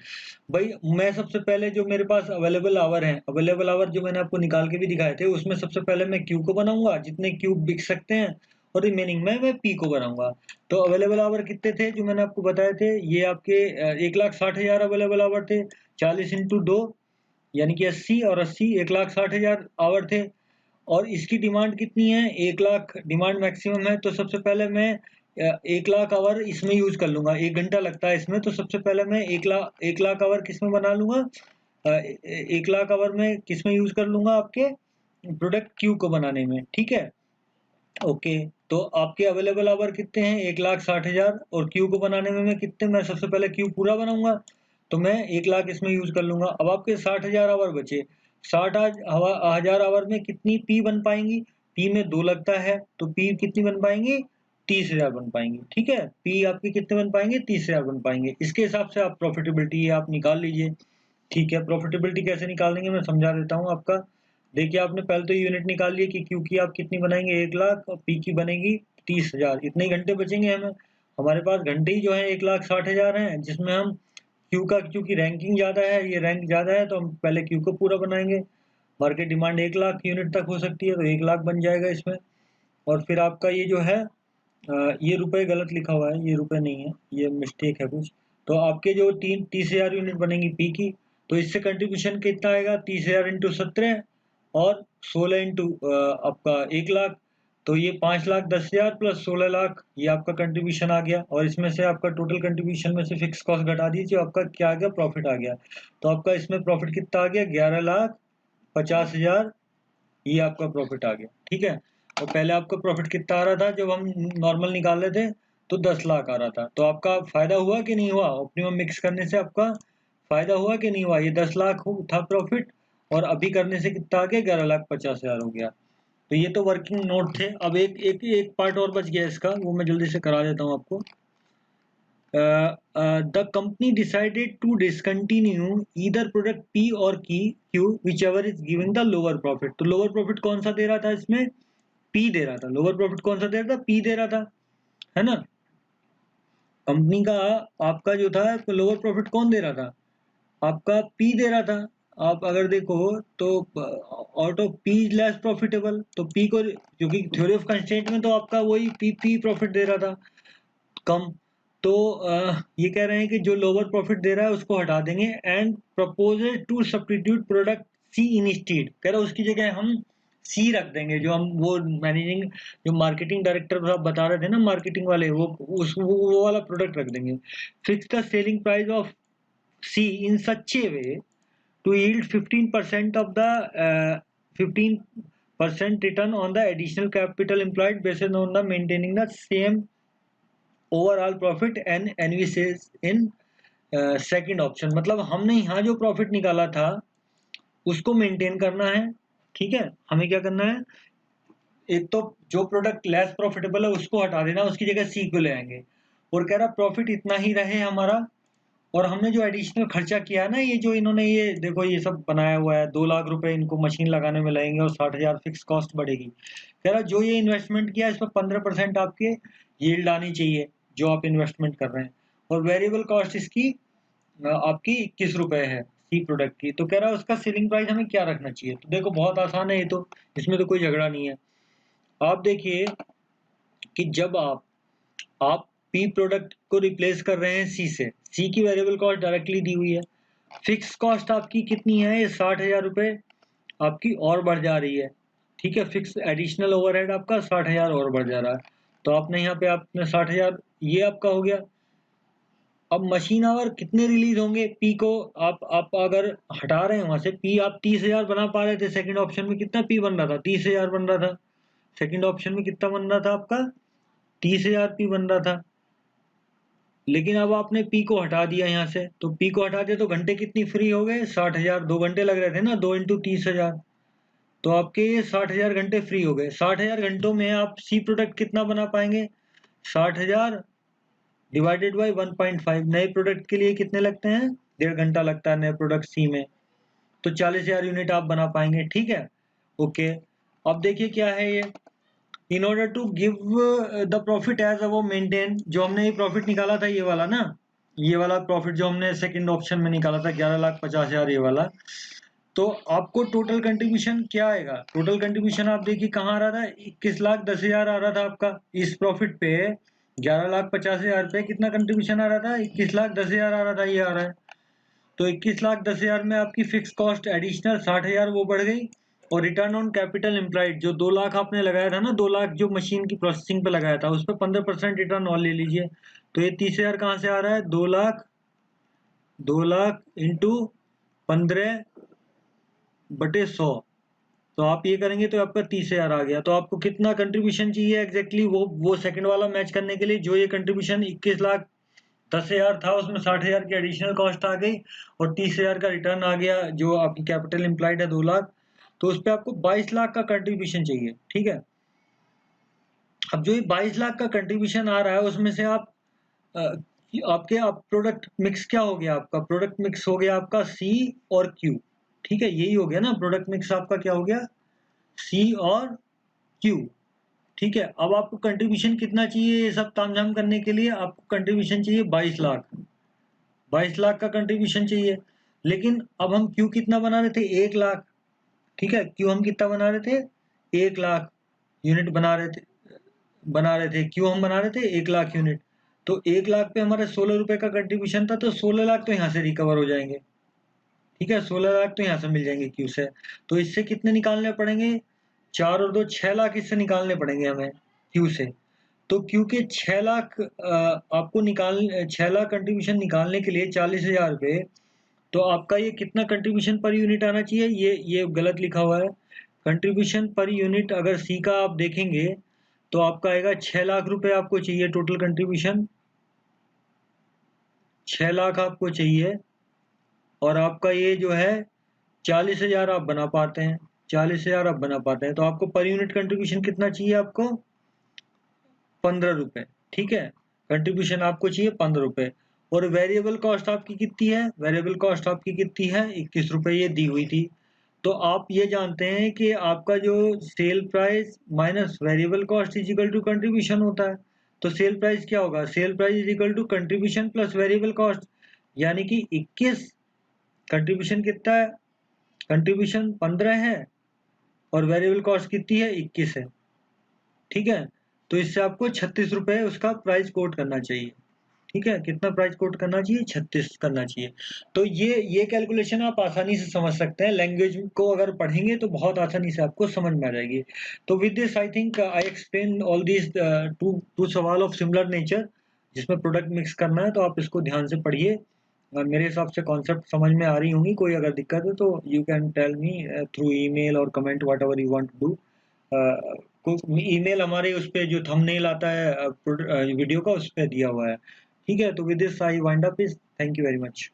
भाई मैं सबसे पहले जो मेरे पास अवेलेबल आवर हैं, अवेलेबल आवर जो मैंने आपको निकाल के भी दिखाए थे, उसमें सबसे पहले मैं क्यू को बनाऊंगा, जितने क्यूब बिक सकते हैं, और रिमेनिंग में मैं पी को बनाऊंगा। तो अवेलेबल आवर कितने थे जो मैंने आपको बताए थे, ये आपके 1,60,000 अवेलेबल आवर थे, 40 × 2 यानी कि 80, और 80 1,60,000 आवर थे। और इसकी डिमांड कितनी है, 1 लाख डिमांड मैक्सिमम है। तो सबसे पहले मैं 1 लाख आवर इसमें यूज कर लूंगा, 1 घंटा लगता है इसमें। तो सबसे पहले मैं 1 लाख आवर किसमें बना लूंगा, 1 लाख आवर में किसमें यूज कर लूंगा, आपके प्रोडक्ट क्यू को बनाने में, ठीक है। ओके, तो आपके अवेलेबल आवर कितने हैं, 1,60,000, और क्यू को बनाने में मैं कितने, मैं सबसे पहले क्यू पूरा बनाऊंगा, तो मैं 1 लाख इसमें यूज कर लूंगा। अब आपके 60,000 आवर बचे, 60,000 आवर में कितनी पी बन पाएंगी, पी में 2 लगता है, तो पी कितनी बन पाएंगी, 30,000 बन पाएंगी, ठीक है। पी आपके कितने बन पाएंगे, 30,000 बन पाएंगे। इसके हिसाब से आप प्रॉफिटेबिलिटी आप निकाल लीजिए, ठीक है। प्रॉफिटेबिलिटी कैसे निकालेंगे मैं समझा देता हूँ आपका। देखिए आपने पहले तो यूनिट निकाल लिए कि क्यू की आप कितनी बनाएंगे, 1 लाख, और पी की बनेगी 30,000, इतने ही घंटे बचेंगे हमें। हमारे पास घंटे ही जो है 1,60,000 हैं, जिसमें हम क्यू की रैंकिंग ज़्यादा है, ये रैंक ज़्यादा है, तो हम पहले क्यू को पूरा बनाएंगे। मार्केट डिमांड 1 लाख यूनिट तक हो सकती है, तो 1 लाख बन जाएगा इसमें। और फिर आपका ये जो है ये रुपए गलत लिखा हुआ है, ये रुपए नहीं है, ये मिस्टेक है कुछ। तो आपके जो 30,000 यूनिट बनेंगी पी की, तो इससे कंट्रीब्यूशन कितना आएगा, 30,000 × 17 और 16 इंटू आपका 1 लाख, तो ये 5,10,000 प्लस 16 लाख, ये आपका कंट्रीब्यूशन आ गया। और इसमें से आपका टोटल कंट्रीब्यूशन में से फिक्स कॉस्ट घटा दीजिए, आपका क्या आ गया, प्रॉफिट आ गया। तो आपका इसमें प्रॉफिट कितना आ गया, 11,50,000, ये आपका प्रॉफिट आ गया, ठीक है। और पहले आपका प्रॉफिट कितना आ रहा था जब हम नॉर्मल निकाल रहे थे, तो 10 लाख आ रहा था। तो आपका फायदा हुआ कि नहीं हुआ, ऑप्टिमम मिक्स करने से आपका फायदा हुआ कि नहीं हुआ, ये 10 लाख था प्रॉफिट, और अभी करने से कितना आ गया, 11,50,000 हो गया। तो ये तो वर्किंग नोट थे। अब एक एक एक पार्ट और बच गया इसका, वो मैं जल्दी से करा देता हूँ आपको। The company decided to discontinue either product P और की Q whichever is giving the lower profit. तो लोअर प्रॉफिट कौन सा दे रहा था इसमें, पी दे रहा था। लोअर प्रॉफिट कौन सा दे रहा था, पी दे रहा था, है ना। कंपनी का आपका जो था लोअर प्रॉफिट कौन दे रहा था, आपका पी दे रहा था। आप अगर देखो तो out of P is less profitable, तो पी को, क्योंकि थ्योरी ऑफ कंस्ट्रेंट में तो आपका वही पी प्रॉफिट दे रहा था कम। तो ये कह रहे हैं कि जो लोअर प्रॉफिट दे रहा है उसको हटा देंगे, and proposed to substitute product C instead, कह रहा है उसकी जगह हम सी रख देंगे। जो हम वो मैनेजिंग जो मार्केटिंग डायरेक्टर साहब बता रहे थे ना, मार्केटिंग वाले, वो वाला प्रोडक्ट रख देंगे। Fix the selling price of C in such a way to yield 15% of the 15% return on the additional capital employed based on the maintaining the same overall profit and NV says in second option, मतलब हमने यहाँ जो profit निकाला था उसको maintain करना है। ठीक है, हमें क्या करना है, एक तो जो प्रोडक्ट लेस प्रॉफिटेबल है उसको हटा देना, उसकी जगह सी को ले आएंगे और कह रहा प्रॉफिट इतना ही रहे हमारा, और हमने जो एडिशनल खर्चा किया है ना, ये जो इन्होंने ये देखो ये सब बनाया हुआ है, 2 लाख रुपए इनको मशीन लगाने में लगेंगे और 60,000 फिक्स कॉस्ट बढ़ेगी। कह रहा जो ये इन्वेस्टमेंट किया इस पर 15% आपके यील्ड आनी चाहिए जो आप इन्वेस्टमेंट कर रहे हैं, और वेरिएबल कॉस्ट इसकी आपकी 21 रुपए है सी प्रोडक्ट की। तो कह रहा है उसका सेलिंग प्राइस हमें क्या रखना चाहिए। तो देखो बहुत आसान है ये तो, इसमें तो कोई झगड़ा नहीं है। आप देखिए कि जब आप पी प्रोडक्ट को रिप्लेस कर रहे हैं सी से, सी की वेरिएबल कॉस्ट डायरेक्टली दी हुई है, फिक्स कॉस्ट आपकी कितनी है, ये 60,000 रुपए आपकी और बढ़ जा रही है। ठीक है, फिक्स एडिशनल ओवरहेड आपका 60,000 और बढ़ जा रहा है। तो आपने यहाँ पे आपने 60,000 ये आपका हो गया। अब मशीन आवर कितने रिलीज होंगे पी को, आप अगर हटा रहे हैं वहां से पी, आप 30,000 बना पा रहे थे, सेकंड ऑप्शन में कितना पी बन रहा था, 30,000 बन रहा था। सेकंड ऑप्शन में कितना बन रहा था आपका, 30,000 पी बन रहा था। लेकिन अब आपने पी को हटा दिया यहाँ से, तो पी को हटा दिया तो घंटे कितनी फ्री हो गए, 60,000। 2 घंटे लग रहे थे ना, 2 इंटू 30,000, तो आपके ये 60,000 घंटे फ्री हो गए। 60,000 घंटों में आप सी प्रोडक्ट कितना बना पाएंगे, 60,000 डिवाइडेड बाई 1.5, नए प्रोडक्ट के लिए कितने लगते हैं, 1.5 घंटा लगता है नए प्रोडक्ट सी में, तो 40,000 यूनिट आप बना पाएंगे। ठीक है, ओके। अब देखिए क्या है ये, in order to give the profit as above maintain, जो हमने ये प्रॉफिट निकाला था ये वाला ना, ये वाला प्रॉफिट जो हमने सेकंड ऑप्शन में निकाला था 11,50,000 ये वाला, तो आपको टोटल कंट्रीब्यूशन क्या आएगा, टोटल कंट्रीब्यूशन आप देखिए कहाँ आ रहा था, 21,10,000 आ रहा था आपका इस प्रॉफिट पे। 11,50,000 पे कितना कंट्रीब्यूशन आ रहा था, 21,10,000 आ रहा था, ये आ रहा है। तो 21,10,000 में आपकी फिक्स कॉस्ट एडिशनल 60,000 वो बढ़ गई, और रिटर्न ऑन कैपिटल एम्प्लॉयड जो 2 लाख आपने लगाया था ना, 2 लाख जो मशीन की प्रोसेसिंग पे लगाया था उस पर 15% रिटर्न और ले लीजिए, तो ये 30,000 कहाँ से आ रहा है, 2 लाख इंटू 15/100, तो आप ये करेंगे तो आपका 30,000 आ गया। तो आपको कितना कंट्रीब्यूशन चाहिए एग्जैक्टली वो सेकंड वाला मैच करने के लिए, जो ये कंट्रीब्यूशन 21,10,000 था उसमें 60,000 की एडिशनल कॉस्ट आ गई और 30,000 का रिटर्न आ गया, जो आपकी कैपिटल एम्प्लॉयड है 2 लाख, तो उस पर आपको 22 लाख का कंट्रीब्यूशन चाहिए। ठीक है, अब जो ये 22 लाख का कंट्रीब्यूशन आ रहा है उसमें से आपके प्रोडक्ट मिक्स क्या हो गया, आपका प्रोडक्ट मिक्स हो गया आपका सी और क्यू। ठीक है, यही हो गया ना, प्रोडक्ट मिक्स आपका क्या हो गया, सी और क्यू। ठीक है, अब आपको कंट्रीब्यूशन कितना चाहिए ये सब तामझाम करने के लिए, आपको कंट्रीब्यूशन चाहिए 22 लाख, 22 लाख का कंट्रीब्यूशन चाहिए। लेकिन अब हम क्यू कितना बना रहे थे, 1 लाख। ठीक है, क्यू हम कितना बना रहे थे, 1 लाख यूनिट बना रहे थे क्यू हम बना रहे थे 1 लाख यूनिट। तो 1 लाख पे हमारे 16 रुपए का कंट्रीब्यूशन था, तो 16 लाख तो यहाँ से रिकवर हो जाएंगे। ठीक है, 16 लाख तो यहाँ से मिल जाएंगे क्यू से। तो इससे कितने निकालने पड़ेंगे, 4 और 2 6 लाख इससे निकालने पड़ेंगे हमें क्यू से। तो क्यू के 6 लाख आपको 6 लाख कंट्रीब्यूशन निकालने के लिए 40,000 रुपये, तो आपका ये कितना कंट्रीब्यूशन पर यूनिट आना चाहिए, ये गलत लिखा हुआ है। कंट्रीब्यूशन पर यूनिट अगर सी का आप देखेंगे तो आपका आएगा 6 लाख रुपए आपको चाहिए टोटल कंट्रीब्यूशन, 6 लाख आपको चाहिए, और आपका ये जो है 40,000 आप बना पाते हैं, 40,000 आप बना पाते हैं, तो आपको पर यूनिट कंट्रीब्यूशन कितना चाहिए, आपको 15 रुपए। ठीक है, कंट्रीब्यूशन आपको चाहिए 15 रुपए। और वेरिएबल कॉस्ट आपकी कितनी है, वेरिएबल कॉस्ट आपकी कितनी है, 21 रुपए ये दी हुई थी। तो आप ये जानते हैं कि आपका जो sale price minus variable cost is equal to contribution होता है। तो सेल प्राइस क्या होगा, sale price is equal to contribution plus variable cost, यानी कि 21, कंट्रीब्यूशन कितना है, कंट्रीब्यूशन 15 है और वेरिएबल कॉस्ट कितनी है, 21 है। ठीक है, तो इससे आपको 36 रुपए उसका प्राइस कोट करना चाहिए। ठीक है, कितना प्राइस कोट करना चाहिए, 36 करना चाहिए। तो ये कैलकुलेशन आप आसानी से समझ सकते हैं, लैंग्वेज को अगर पढ़ेंगे तो बहुत आसानी से आपको समझ में आ जाएगी। तो with this I think I explain all this to सवाल ऑफ सिमिलर नेचर जिसमें प्रोडक्ट मिक्स करना है, तो आप इसको ध्यान से पढ़िए मेरे हिसाब से कॉन्सेप्ट समझ में आ रही होंगी। कोई अगर दिक्कत है तो you can tell me through email or comment whatever you want to do. Email हमारे उस पे जो थंबनेल आता है वीडियो का, उस पे दिया हुआ है। ठीक है, तो with this I wind up is, thank you very much.